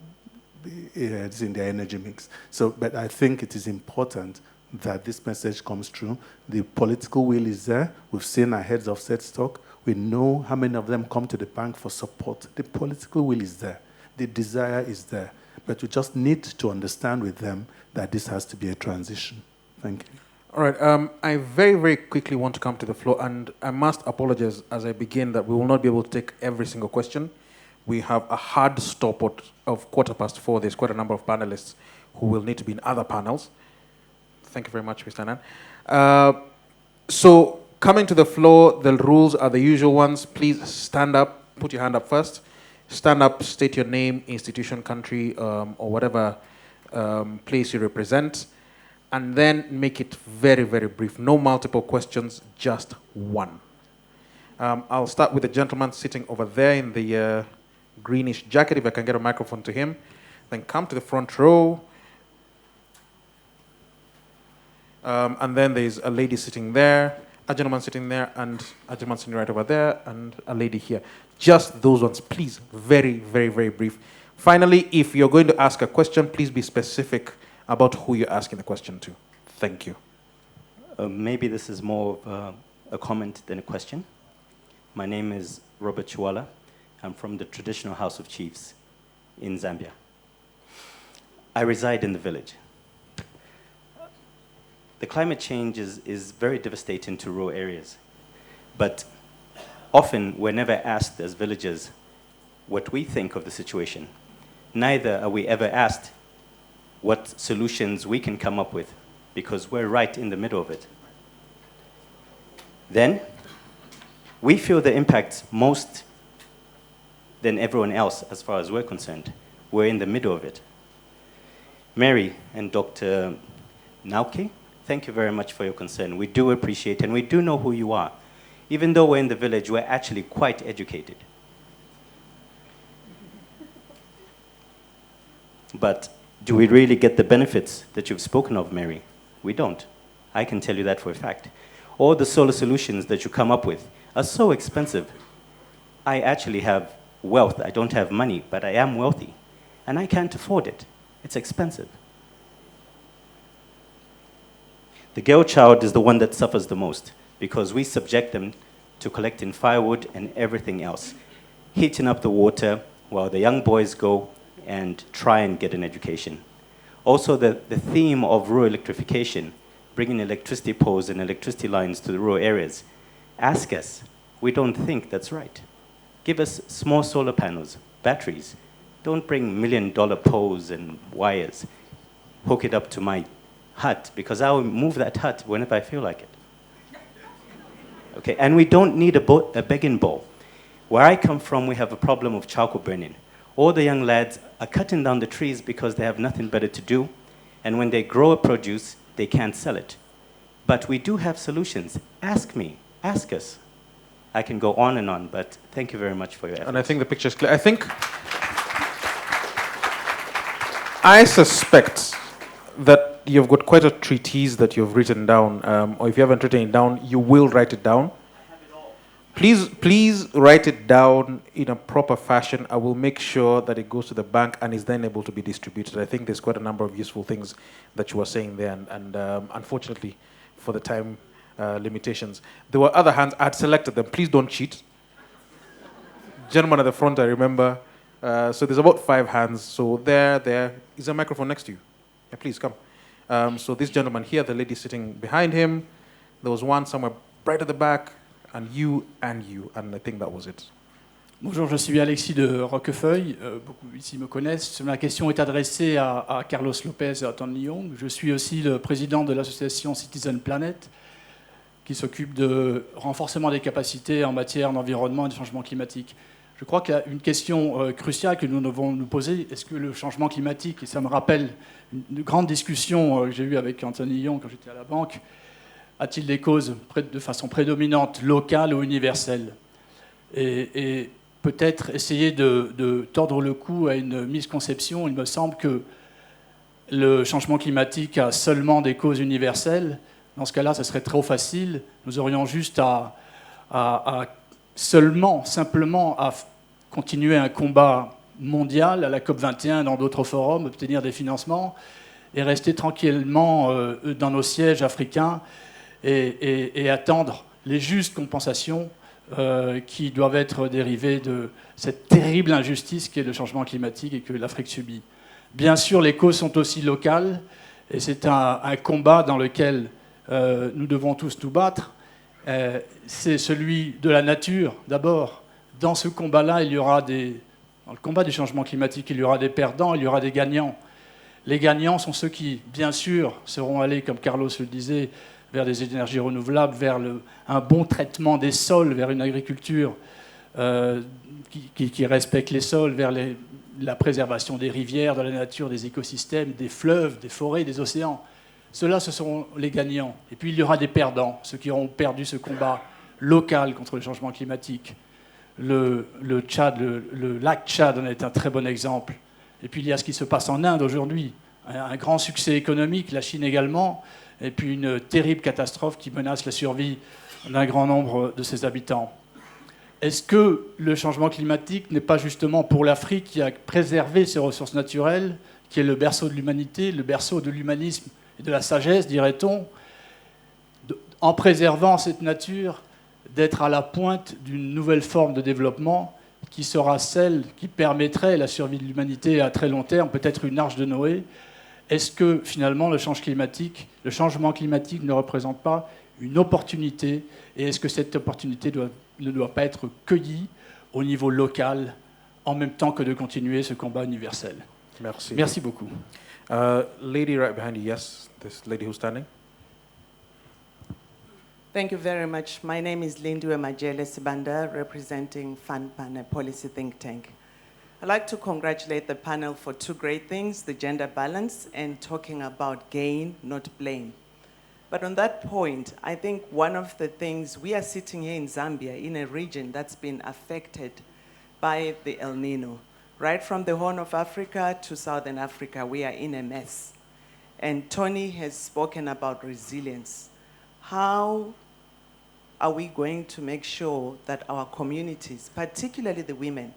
their energy mix. So, but I think it is important that this message comes through. The political will is there. We've seen our heads of state talk. We know how many of them come to the bank for support. The political will is there. The desire is there. But we just need to understand with them that this has to be a transition. Thank you. All right. I very, very quickly want to come to the floor, and I must apologize as I begin that we will not be able to take every single question. We have a hard stop of 4:15. There's quite a number of panelists who will need to be in other panels. Thank you very much, Mr. Annan. So, coming to the floor, the rules are the usual ones. Please stand up, put your hand up first. Stand up, state your name, institution, country, or whatever place you represent. And then make it very, very brief. No multiple questions, just one. I'll start with the gentleman sitting over there in the greenish jacket, if I can get a microphone to him. Then come to the front row. And then there's a lady sitting there, a gentleman sitting there, and a gentleman sitting right over there, and a lady here. Just those ones, please. Very, very, very brief. Finally, if you're going to ask a question, please be specific about who you're asking the question to. Thank you. Maybe this is more of a comment than a question. My name is Robert Chiwala. I'm from the traditional House of Chiefs in Zambia. I reside in the village. The climate change is very devastating to rural areas. But often we're never asked as villagers what we think of the situation. Neither are we ever asked what solutions we can come up with, because we're right in the middle of it. Then, we feel the impact most than everyone else as far as we're concerned. We're in the middle of it. Mary and Dr. Nauke, thank you very much for your concern. We do appreciate and we do know who you are. Even though we're in the village, we're actually quite educated. But do we really get the benefits that you've spoken of, Mary? We don't. I can tell you that for a fact. All the solar solutions that you come up with are so expensive. I actually have wealth. I don't have money, but I am wealthy. And I can't afford it. It's expensive. The girl child is the one that suffers the most because we subject them to collecting firewood and everything else, heating up the water while the young boys go and try and get an education. Also, the theme of rural electrification, bringing electricity poles and electricity lines to the rural areas. Ask us. We don't think that's right. Give us small solar panels, batteries. Don't bring $1 million poles and wires. Hook it up to my hut, because I will move that hut whenever I feel like it. Okay, and we don't need a begging bowl. Where I come from, we have a problem of charcoal burning. All the young lads are cutting down the trees because they have nothing better to do, and when they grow a produce, they can't sell it. But we do have solutions. Ask me, ask us. I can go on, but thank you very much for your efforts. And I think the picture is clear. I suspect that you've got quite a treatise that you've written down, or if you haven't written it down, you will write it down. I have it all. Please write it down in a proper fashion. I will make sure that it goes to the bank and is then able to be distributed. I think there's quite a number of useful things that you were saying there, and unfortunately, for the time limitations. There were other hands. I had selected them. Please don't cheat. Gentleman at the front, I remember. So there's about 5 hands. So there is a microphone next to you. Yeah, please come. So this gentleman here, the lady sitting behind him, there was one somewhere right at the back, and you, and I think that was it. Bonjour, je suis Alexis de Roquefeuille. Beaucoup ici me connaissent. Ma question est adressée à Carlos Lopez et à Tony Young. Je suis aussi le président de l'association Citizen Planet, qui s'occupe de renforcement des capacités en matière d'environnement et de changement climatique. Je crois qu'il y a une question cruciale que nous devons nous poser. Est-ce que le changement climatique, et ça me rappelle une grande discussion que j'ai eue avec Anthony Young quand j'étais à la banque, a-t-il des causes de façon prédominante locale ou universelle ? Et peut-être essayer de tordre le cou à une misconception. Il me semble que le changement climatique a seulement des causes universelles. Dans ce cas-là, ce serait trop facile. Nous aurions juste à simplement à continuer un combat mondial à la COP21 et dans d'autres forums, obtenir des financements et rester tranquillement dans nos sièges africains et attendre les justes compensations qui doivent être dérivées de cette terrible injustice qu'est le changement climatique et que l'Afrique subit. Bien sûr, les causes sont aussi locales Et c'est un combat dans lequel nous devons tous nous battre. C'est celui de la nature, d'abord. Dans ce combat-là, dans le combat du changement climatique, il y aura des perdants, il y aura des gagnants. Les gagnants sont ceux qui, bien sûr, seront allés, comme Carlos le disait, vers des énergies renouvelables, vers un bon traitement des sols, vers une agriculture qui respecte les sols, vers la préservation des rivières, de la nature, des écosystèmes, des fleuves, des forêts, des océans. Ceux-là, ce seront les gagnants. Et puis, il y aura des perdants, ceux qui auront perdu ce combat local contre le changement climatique. Le lac Tchad en est un très bon exemple. Et puis, il y a ce qui se passe en Inde aujourd'hui. Un grand succès économique, la Chine également, et puis une terrible catastrophe qui menace la survie d'un grand nombre de ses habitants. Est-ce que le changement climatique n'est pas justement pour l'Afrique qui a préservé ses ressources naturelles, qui est le berceau de l'humanité, le berceau de l'humanisme et de la sagesse, dirait-on, en préservant cette nature, d'être à la pointe d'une nouvelle forme de développement qui sera celle qui permettrait la survie de l'humanité à très long terme, peut-être une arche de Noé? Est-ce que finalement le changement climatique ne représente pas une opportunité? Et est-ce que cette opportunité ne doit pas être cueillie au niveau local en même temps que de continuer ce combat universel? Merci. Merci beaucoup. Lady right behind you, yes, this lady who's standing. Thank you very much. My name is Lindiwe Majele Sibanda, representing FunPan, a policy think tank. I'd like to congratulate the panel for two great things, the gender balance and talking about gain, not blame. But on that point, I think one of the things, we are sitting here in Zambia in a region that's been affected by the El Nino. Right from the Horn of Africa to Southern Africa, we are in a mess. And Tony has spoken about resilience. How are we going to make sure that our communities, particularly the women,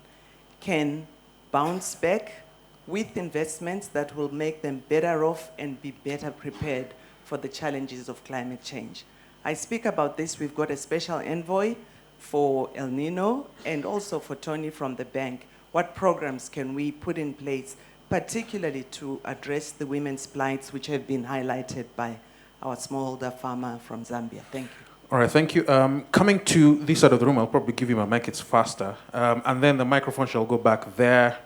can bounce back with investments that will make them better off and be better prepared for the challenges of climate change? I speak about this. We've got a special envoy for El Nino and also for Tony from the bank. What programs can we put in place, particularly to address the women's plights, which have been highlighted by our smallholder farmer from Zambia? Thank you. All right, thank you. Coming to this side of the room, I'll probably give you my mic, it's faster. And then the microphone shall go back there.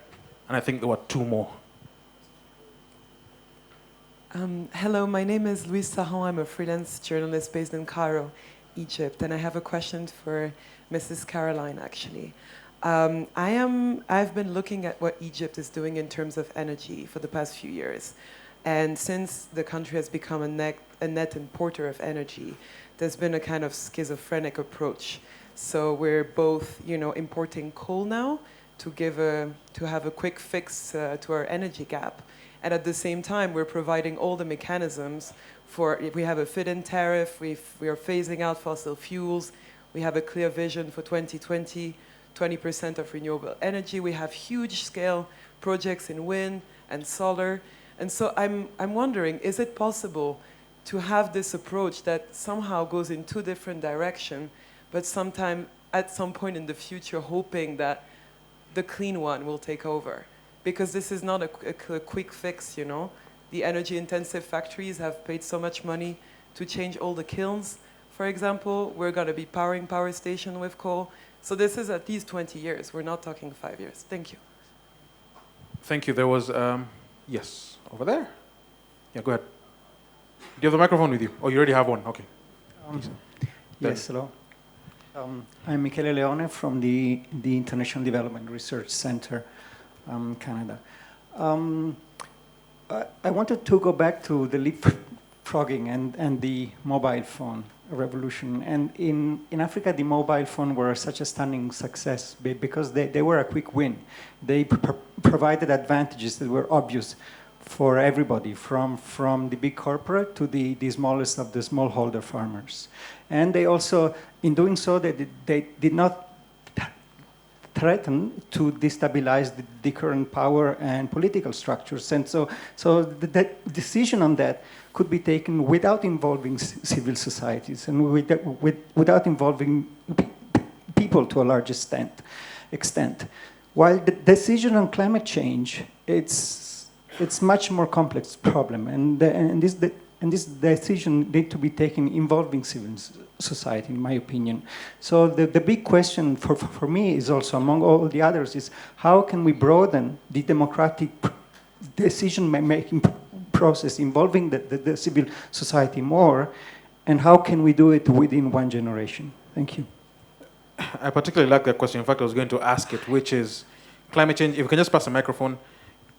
And I think there were two more. Hello, my name is Louise Sahon. I'm a freelance journalist based in Cairo, Egypt. And I have a question for Mrs. Caroline, actually. I've been looking at what Egypt is doing in terms of energy for the past few years. And since the country has become a net importer of energy, there's been a kind of schizophrenic approach. So we're both, importing coal now to have a quick fix to our energy gap. And at the same time, we're providing all the mechanisms for, we have a feed-in tariff, we are phasing out fossil fuels, we have a clear vision for 2020, 20% of renewable energy. We have huge scale projects in wind and solar. And so I'm wondering, is it possible to have this approach that somehow goes in two different directions, but sometime at some point in the future hoping that the clean one will take over? Because this is not a quick fix, The energy intensive factories have paid so much money to change all the kilns. For example, we're going to be powering power station with coal. So this is at least 20 years. We're not talking 5 years. Thank you. Thank you. There was, yes, over there. Yeah, go ahead. Do you have the microphone with you? Oh, you already have one. Okay. Yes, hello. I'm Michele Leone from the International Development Research Center, Canada. I wanted to go back to the leapfrogging and the mobile phone revolution. And in Africa, the mobile phone were such a stunning success because they were a quick win. They provided advantages that were obvious for everybody, from the big corporate to the smallest of the smallholder farmers. And they also, in doing so, they did not threaten to destabilize the current power and political structures. And so the decision on that could be taken without involving civil societies and without involving people to a large extent. While the decision on climate change, it's it's much more complex problem, and this decision need to be taken involving civil society, in my opinion. So the big question for me is also, among all the others, is how can we broaden the democratic decision-making process involving the civil society more, and how can we do it within one generation? Thank you. I particularly like that question. In fact, I was going to ask it, which is climate change. If you can just pass the microphone.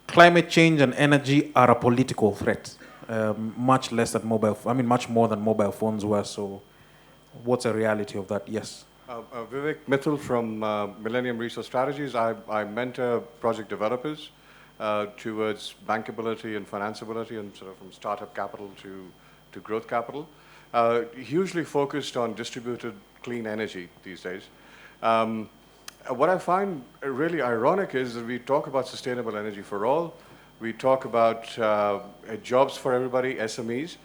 Climate change and energy are a political threat, much less than much more than mobile phones were. So what's the reality of that? Yes. Vivek Mittal from Millennium Resource Strategies. I mentor project developers towards bankability and financeability, and sort of from startup capital to growth capital. Hugely focused on distributed clean energy these days. What I find really ironic is that we talk about sustainable energy for all. We talk about jobs for everybody, SMEs.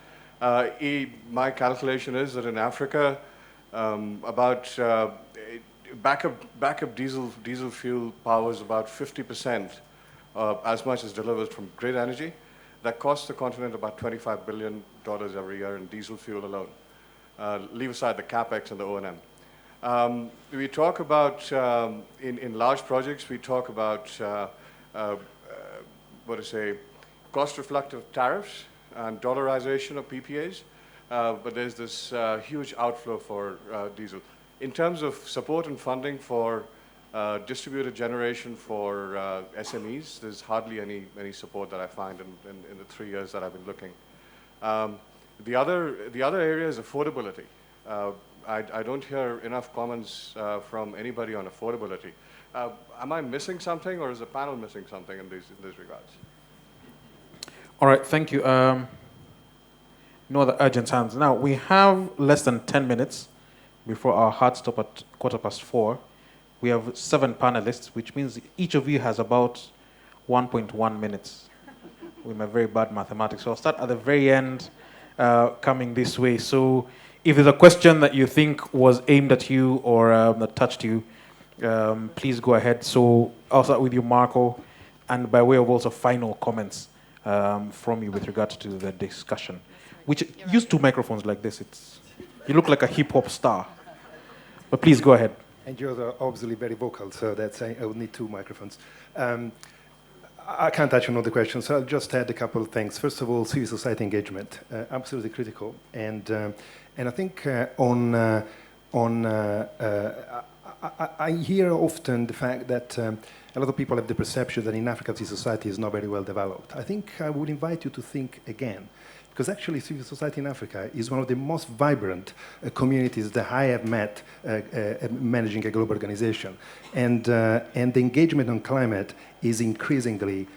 My calculation is that in Africa, about backup diesel fuel powers about 50% as much as delivered from grid energy. That costs the continent about $25 billion every year in diesel fuel alone. Leave aside the CapEx and the O&M. We talk about, in large projects, we talk about, cost-reflective tariffs and dollarization of PPAs, but there's this huge outflow for diesel. In terms of support and funding for distributed generation for SMEs, there's hardly any support that I find in the 3 years that I've been looking. The other area is affordability. I don't hear enough comments from anybody on affordability. Am I missing something, or is the panel missing something in these regards? All right, thank you. No other urgent hands. Now, we have less than 10 minutes before our hard stop at 4:15. We have 7 panelists, which means each of you has about 1.1 minutes. With my very bad mathematics. So I'll start at the very end, coming this way. So if there's a question that you think was aimed at you or that touched you, please go ahead. So I'll start with you, Marco, and by way of also final comments from you with regard to the discussion. Which use 2 microphones like this. You look like a hip hop star. But please go ahead. And you're obviously very vocal, so that's I would need 2 microphones. I can't touch on all the questions, so I'll just add a couple of things. First of all, civil society engagement, absolutely critical. And I think I hear often the fact that a lot of people have the perception that in Africa civil society is not very well developed. I think I would invite you to think again. Because actually civil society in Africa is one of the most vibrant communities that I have met managing a global organization. And the engagement on climate is increasingly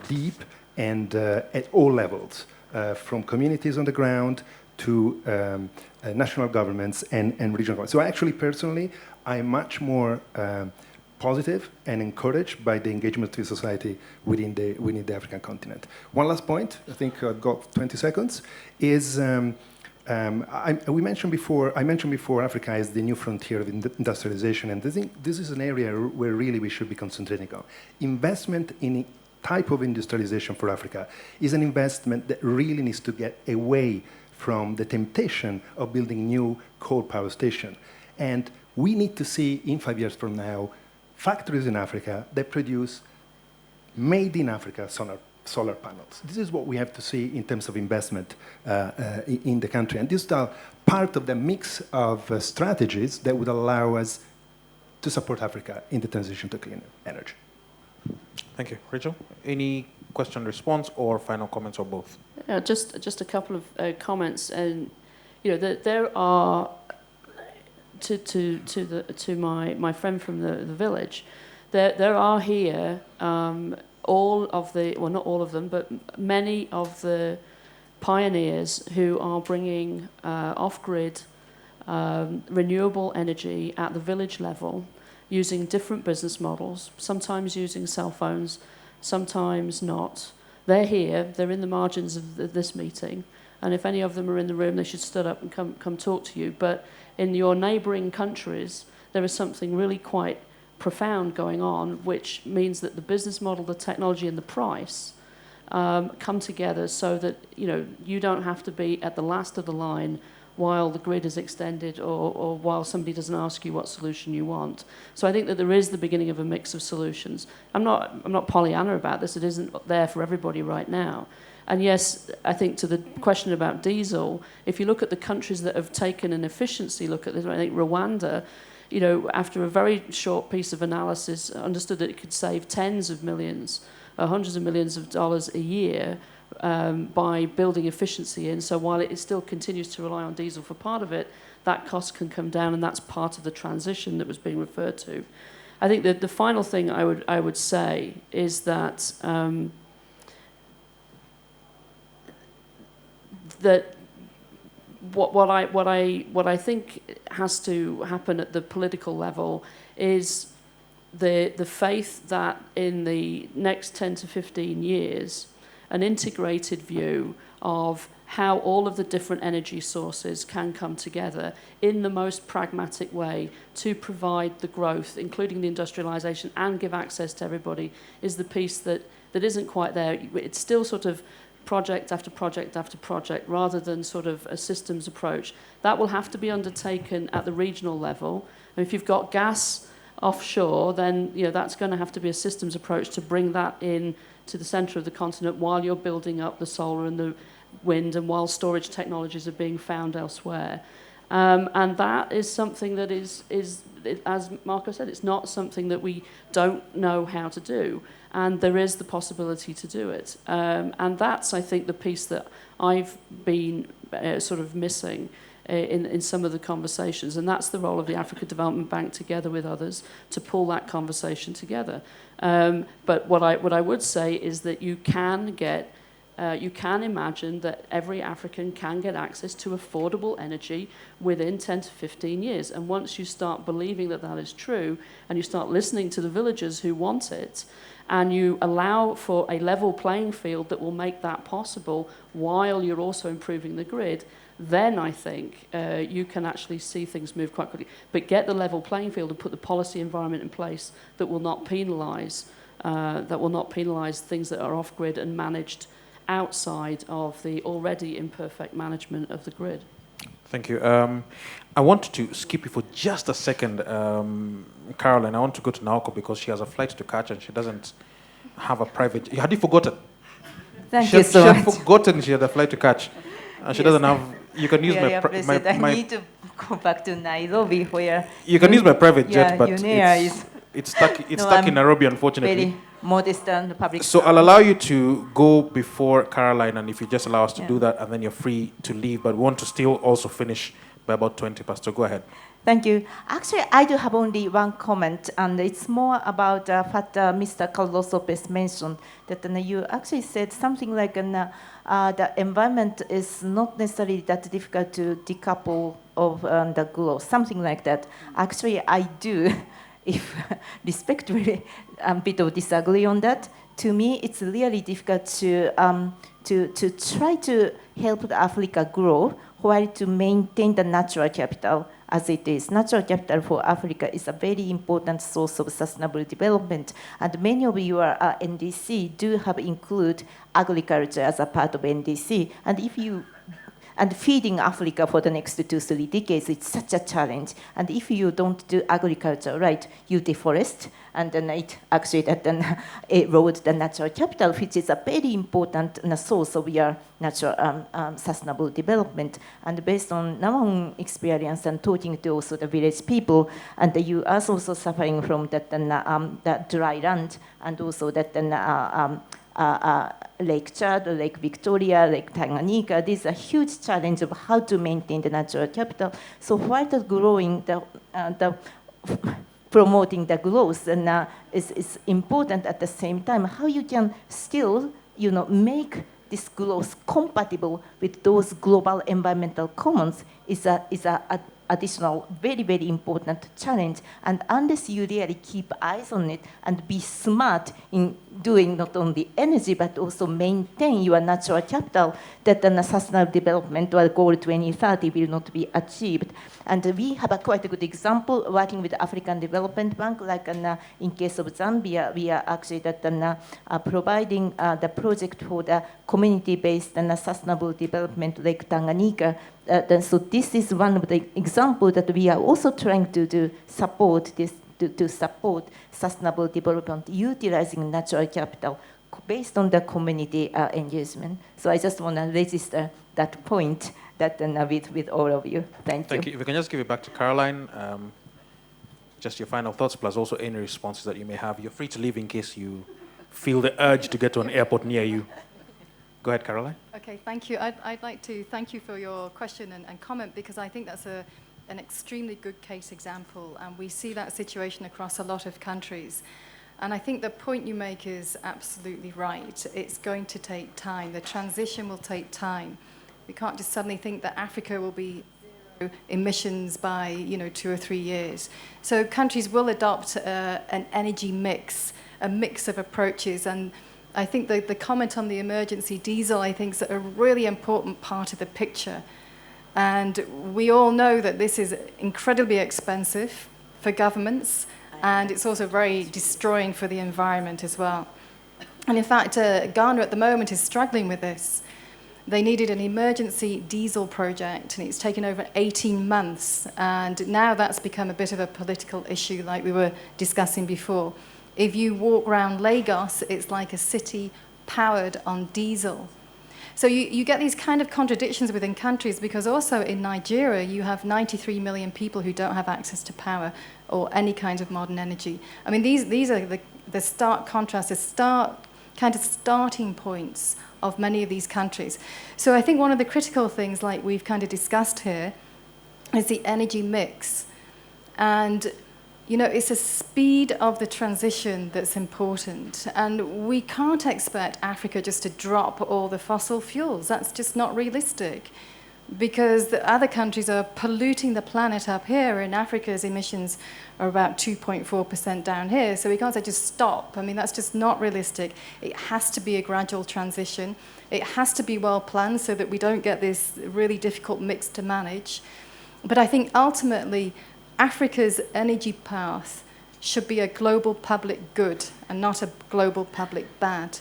deep and at all levels, from communities on the ground to national governments and regional governments. So actually, personally, I'm much more positive and encouraged by the engagement of society within the African continent. One last point, I think I've got 20 seconds, is I mentioned before Africa is the new frontier of industrialization, and this is an area where really we should be concentrating on. Investment in type of industrialization for Africa is an investment that really needs to get away from the temptation of building new coal power station. And we need to see in 5 years from now factories in Africa that produce made in Africa solar panels. This is what we have to see in terms of investment in the country. And these are part of the mix of strategies that would allow us to support Africa in the transition to clean energy. Thank you. Rachel, any question, response, or final comments, or both? Just a couple of comments. And there are to my friend from the village, there are here all of the, well, not all of them, but many of the pioneers who are bringing off-grid renewable energy at the village level, using different business models, sometimes using cell phones, sometimes not. They're here, they're in the margins of this meeting, and if any of them are in the room, they should stand up and come talk to you. But in your neighbouring countries, there is something really quite profound going on, which means that the business model, the technology, and the price come together so that you don't have to be at the last of the line while the grid is extended or while somebody doesn't ask you what solution you want. So I think that there is the beginning of a mix of solutions. I'm not Pollyanna about this. It isn't there for everybody right now. And yes, I think to the question about diesel, if you look at the countries that have taken an efficiency look at this, I think Rwanda, after a very short piece of analysis, understood that it could save tens of millions, hundreds of millions of dollars a year by building efficiency in. So while it still continues to rely on diesel for part of it, that cost can come down, and that's part of the transition that was being referred to. I think that the final thing I would say is that what I think has to happen at the political level is the faith that in the next 10 to 15 years, an integrated view of how all of the different energy sources can come together in the most pragmatic way to provide the growth, including the industrialization, and give access to everybody, is the piece that isn't quite there. It's still sort of project after project after project, rather than sort of a systems approach. That will have to be undertaken at the regional level. And if you've got gas offshore, then that's going to have to be a systems approach to bring that in to the centre of the continent while you're building up the solar and the wind and while storage technologies are being found elsewhere. And that is something that is, as Marco said, it's not something that we don't know how to do. And there is the possibility to do it. And that's, I think, the piece that I've been sort of missing in some of the conversations. And that's the role of the Africa Development Bank together with others to pull that conversation together. But what I would say is that you can imagine that every African can get access to affordable energy within 10 to 15 years. And once you start believing that that is true, and you start listening to the villagers who want it, and you allow for a level playing field that will make that possible while you're also improving the grid, then I think you can actually see things move quite quickly. But get the level playing field and put the policy environment in place that will not penalise things that are off-grid and managed outside of the already imperfect management of the grid. Thank you. I want to skip you for just a second, Caroline. I want to go to Naoko because she has a flight to catch and she doesn't have a private... Had you forgotten? Thank you so much. She had forgotten she had a flight to catch. And she doesn't have... You can use my... I need to go back to Nairobi where... You can use my private jet, but it's stuck in Nairobi, unfortunately. Very modest and public. So I'll allow you to go before Caroline, and if you just allow us to do that, and then you're free to leave. But we want to still also finish by about 20 past. So go ahead. Thank you. Actually, I do have only one comment, and it's more about what Mr. Carlos Lopez mentioned, that you actually said something like the environment is not necessarily that difficult to decouple of the growth, something like that. Actually, I do, if respectfully, a bit of disagree on that. To me, it's really difficult to try to help Africa grow while to maintain the natural capital as it is. Natural capital for Africa is a very important source of sustainable development, and many of your NDC do have include agriculture as a part of NDC, and feeding Africa for the next 2-3 decades, it's such a challenge. And if you don't do agriculture right, you deforest, and then it actually erodes the natural capital, which is a very important source of your natural sustainable development. And based on our own experience and talking to also the village people, and you are also suffering from that dry land, and also that Lake Chad, Lake Victoria, Lake Tanganyika. This is a huge challenge of how to maintain the natural capital. So while the growing, promoting the growth is important at the same time, how you can still make this growth compatible with those global environmental commons is a additional very, very important challenge. And unless you really keep eyes on it and be smart in doing not only energy but also maintain your natural capital, that the sustainable development or goal 2030 will not be achieved. And we have a quite a good example working with the African Development Bank, like in case of Zambia, we are actually providing the project for the community-based and sustainable development Lake Tanganyika. So this is one of the examples that we are also trying to support this, to support sustainable development utilizing natural capital based on the community engagement. So I just want to register that point that with all of you. Thank you. If we can just give it back to Caroline, just your final thoughts, plus also any responses that you may have. You're free to leave in case you feel the urge to get to an airport near you. Go ahead, Caroline. Okay, thank you. I'd like to thank you for your question and comment, because I think that's an extremely good case example, and we see that situation across a lot of countries. And I think the point you make is absolutely right. It's going to take time. The transition will take time. We can't just suddenly think that Africa will be zero emissions by 2 or 3 years. So countries will adopt an energy mix, a mix of approaches. And I think the comment on the emergency diesel, I think, is a really important part of the picture. And we all know that this is incredibly expensive for governments, and it's also very destroying for the environment as well. And in fact, Ghana at the moment is struggling with this. They needed an emergency diesel project, and it's taken over 18 months. And now that's become a bit of a political issue, like we were discussing before. If you walk around Lagos, it's like a city powered on diesel. So you get these kind of contradictions within countries, because also in Nigeria, you have 93 million people who don't have access to power or any kind of modern energy. I mean, these are the stark contrasts, the kind of starting points of many of these countries. So I think one of the critical things, like we've kind of discussed here, is the energy mix. And it's the speed of the transition that's important. And we can't expect Africa just to drop all the fossil fuels. That's just not realistic, because the other countries are polluting the planet up here. In Africa's emissions are about 2.4% down here. So we can't say just stop. I mean, that's just not realistic. It has to be a gradual transition. It has to be well planned so that we don't get this really difficult mix to manage. But I think ultimately, Africa's energy path should be a global public good and not a global public bad.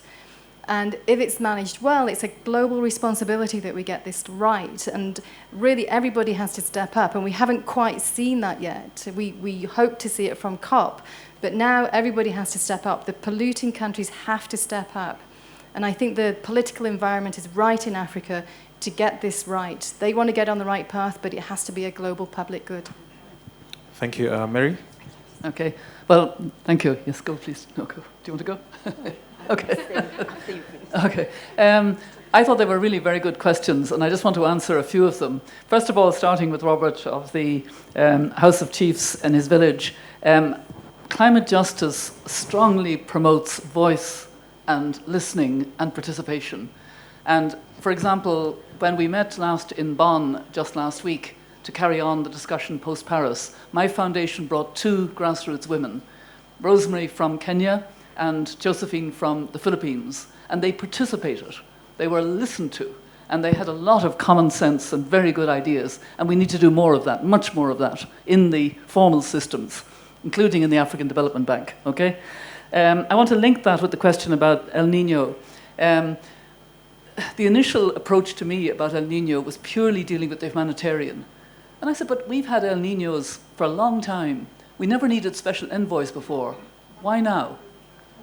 And if it's managed well, it's a global responsibility that we get this right. And really, everybody has to step up. And we haven't quite seen that yet. We hope to see it from COP. But now everybody has to step up. The polluting countries have to step up. And I think the political environment is right in Africa to get this right. They want to get on the right path, but it has to be a global public good. Thank you. Mary? Okay. Well, thank you. Yes, go, please. No, go. Do you want to go? Okay. Okay. I thought they were really very good questions, and I just want to answer a few of them. First of all, starting with Robert of the House of Chiefs and his village. Climate justice strongly promotes voice and listening and participation. And, for example, when we met last in Bonn just last week to carry on the discussion post-Paris, my foundation brought 2 grassroots women, Rosemary from Kenya and Josephine from the Philippines, and they participated. They were listened to, and they had a lot of common sense and very good ideas, and we need to do more of that, much more of that, in the formal systems, including in the African Development Bank, okay? I want to link that with the question about El Nino. The initial approach to me about El Nino was purely dealing with the humanitarian. And I said, but we've had El Ninos for a long time. We never needed special envoys before. Why now?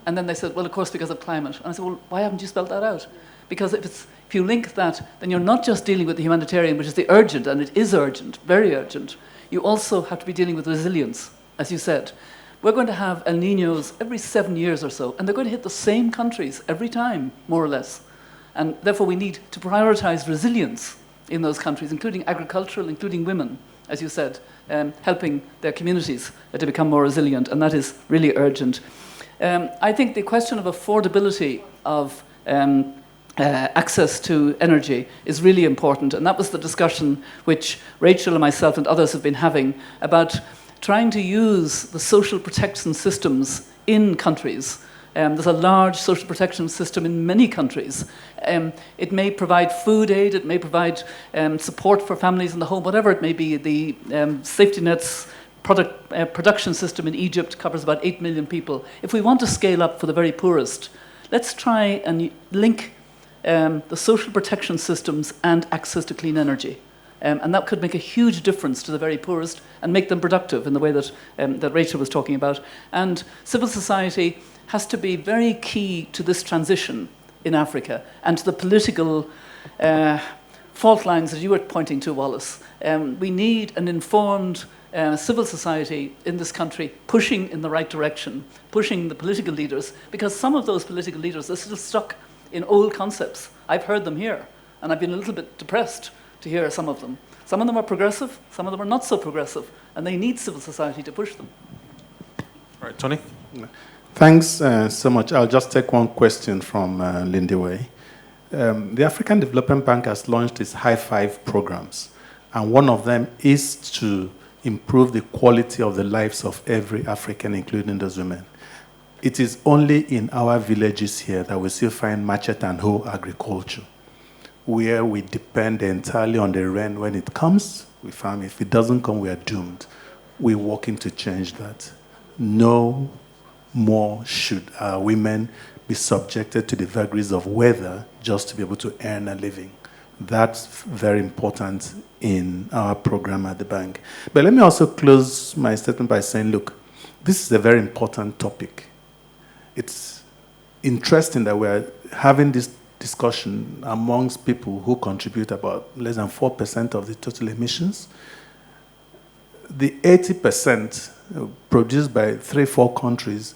And then they said, well, of course, because of climate. And I said, well, why haven't you spelled that out? Because if you link that, then you're not just dealing with the humanitarian, which is the urgent, and it is urgent, very urgent. You also have to be dealing with resilience, as you said. We're going to have El Ninos every 7 years or so, and they're going to hit the same countries every time, more or less. And therefore, we need to prioritize resilience in those countries, including agricultural, including women, as you said, helping their communities to become more resilient, and that is really urgent. I think the question of affordability of access to energy is really important, and that was the discussion which Rachel and myself and others have been having about trying to use the social protection systems in countries There's a large social protection system in many countries. It may provide food aid, it may provide support for families in the home, whatever it may be. The safety nets production system in Egypt covers about 8 million people. If we want to scale up for the very poorest, let's try and link the social protection systems and access to clean energy. And that could make a huge difference to the very poorest and make them productive in the way that, that Rachel was talking about. And civil society has to be very key to this transition in Africa and to the political fault lines that you were pointing to, Wallace. We need an informed civil society in this country pushing in the right direction, pushing the political leaders, because some of those political leaders are still stuck in old concepts. I've heard them here, and I've been a little bit depressed to hear some of them. Some of them are progressive, some of them are not so progressive, and they need civil society to push them. All right, Tony? Thanks so much. I'll just take one question from Lindiwe. The African Development Bank has launched its High Five programs, and one of them is to improve the quality of the lives of every African, including those women. It is only in our villages here that we still find machete and hoe agriculture, where we depend entirely on the rain. When it comes, we farm. If it doesn't come, we are doomed. We're working to change that. No more should our women be subjected to the vagaries of weather just to be able to earn a living. That's very important in our program at the bank. But let me also close my statement by saying, look, this is a very important topic. It's interesting that we're having this discussion amongst people who contribute about less than 4% of the total emissions. The 80% produced by 3-4 countries,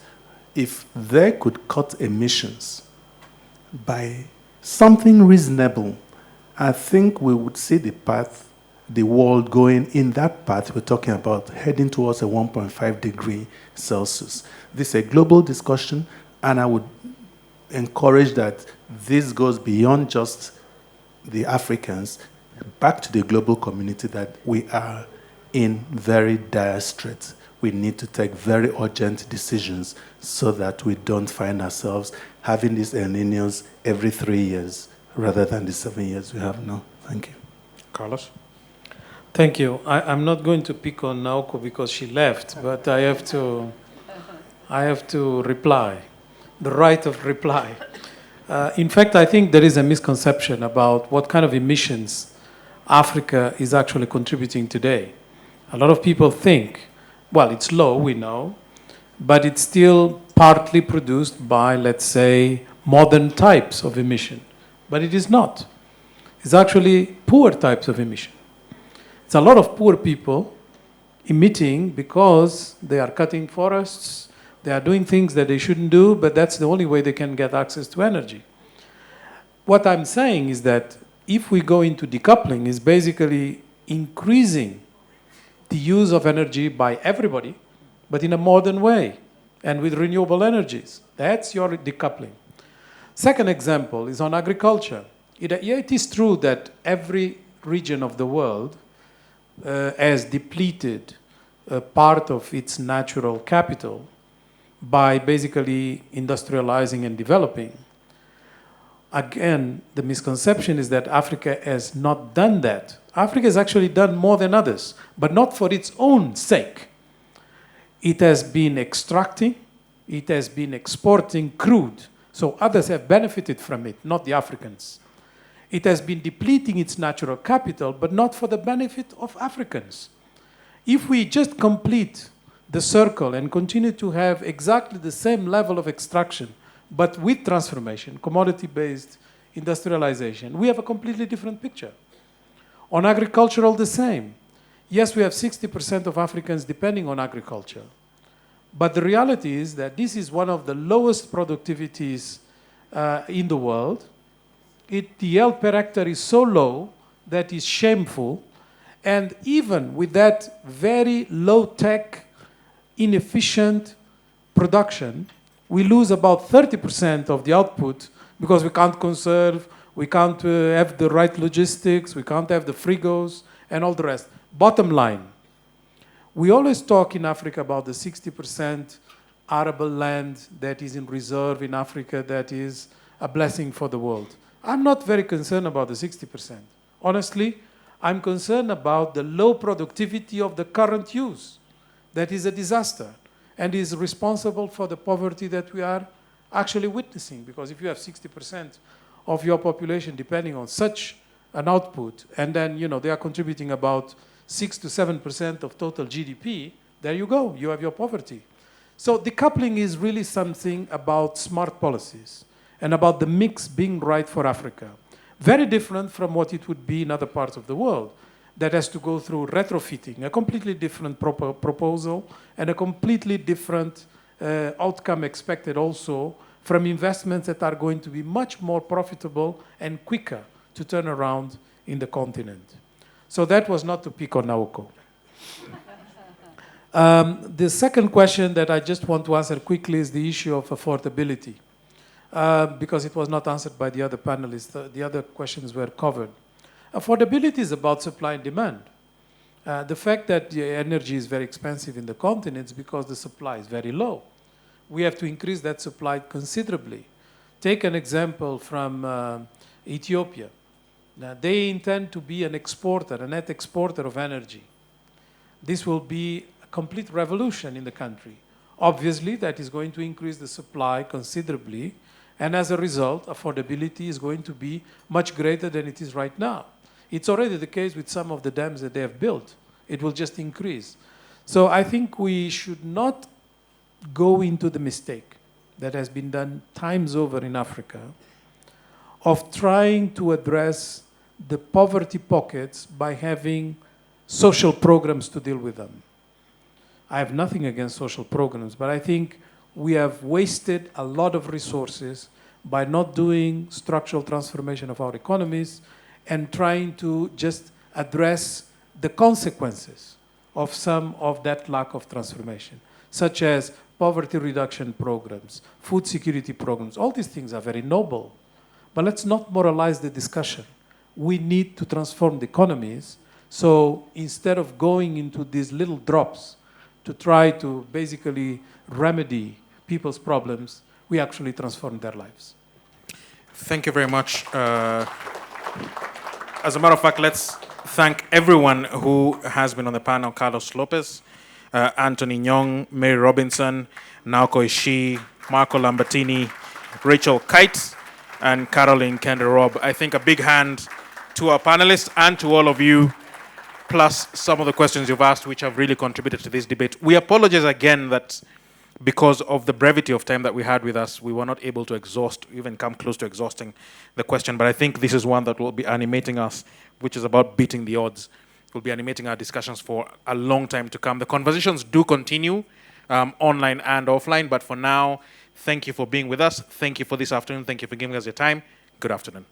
if they could cut emissions by something reasonable, I think we would see the path, the world going in that path. We're talking about heading towards a 1.5 degree Celsius. This is a global discussion, and I would encourage that this goes beyond just the Africans, back to the global community, that we are in very dire straits. We need to take very urgent decisions so that we don't find ourselves having these El Niños every 3 years rather than the 7 years we have now. Thank you. Carlos? Thank you. I'm not going to pick on Naoko because she left, but I have to reply, the right of reply. In fact, I think there is a misconception about what kind of emissions Africa is actually contributing today. A lot of people think, well, it's low, we know, but it's still partly produced by, let's say, modern types of emission. But it is not. It's actually poor types of emission. It's a lot of poor people emitting because they are cutting forests, they are doing things that they shouldn't do, but that's the only way they can get access to energy. What I'm saying is that if we go into decoupling, is basically increasing the use of energy by everybody, but in a modern way and with renewable energies. That's your decoupling. Second example is on agriculture. It is true that every region of the world has depleted part of its natural capital by basically industrializing and developing. Again, the misconception is that Africa has not done that. Africa has actually done more than others, but not for its own sake. It has been extracting, it has been exporting crude, so others have benefited from it, not the Africans. It has been depleting its natural capital, but not for the benefit of Africans. If we just complete the circle and continue to have exactly the same level of extraction, but with transformation, commodity-based industrialization, we have a completely different picture. On agricultural, the same. Yes, we have 60% of Africans depending on agriculture. But the reality is that this is one of the lowest productivities in the world. The yield per hectare is so low that it's shameful. And even with that very low-tech, inefficient production, we lose about 30% of the output because we can't conserve, we can't have the right logistics, we can't have the frigos, and all the rest. Bottom line, we always talk in Africa about the 60% arable land that is in reserve in Africa that is a blessing for the world. I'm not very concerned about the 60%. Honestly, I'm concerned about the low productivity of the current use. That is a disaster and is responsible for the poverty that we are actually witnessing. Because if you have 60% of your population depending on such an output, and then they are contributing about 6 to 7% of total GDP, there you go, you have your poverty. So decoupling is really something about smart policies and about the mix being right for Africa. Very different from what it would be in other parts of the world that has to go through retrofitting, a completely different proposal and a completely different outcome expected also from investments that are going to be much more profitable and quicker to turn around in the continent. So that was not to pick on Naoko. The second question that I just want to answer quickly is the issue of affordability, because it was not answered by the other panelists. The other questions were covered. Affordability is about supply and demand. The fact that the energy is very expensive in the continent is because the supply is very low. We have to increase that supply considerably. Take an example from Ethiopia. Now, they intend to be an exporter, a net exporter of energy. This will be a complete revolution in the country. Obviously, that is going to increase the supply considerably, and as a result, affordability is going to be much greater than it is right now. It's already the case with some of the dams that they have built. It will just increase. So I think we should not go into the mistake that has been done times over in Africa of trying to address the poverty pockets by having social programs to deal with them. I have nothing against social programs, but I think we have wasted a lot of resources by not doing structural transformation of our economies and trying to just address the consequences of some of that lack of transformation, such as poverty reduction programs, food security programs. All these things are very noble, but let's not moralize the discussion. We need to transform the economies, so instead of going into these little drops to try to basically remedy people's problems, we actually transform their lives. Thank you very much. As a matter of fact, let's thank everyone who has been on the panel: Carlos Lopez, Anthony Nyong, Mary Robinson, Naoko Ishii, Marco Lambertini, Rachel Kite, and Caroline Kende-Robb. I think a big hand to our panelists and to all of you, plus some of the questions you've asked, which have really contributed to this debate. We apologize again that because of the brevity of time that we had with us, we were not able to exhaust, even come close to exhausting the question. But I think this is one that will be animating us, which is about beating the odds. Will be animating our discussions for a long time to come. The conversations do continue online and offline, but for now, thank you for being with us. Thank you for this afternoon. Thank you for giving us your time. Good afternoon.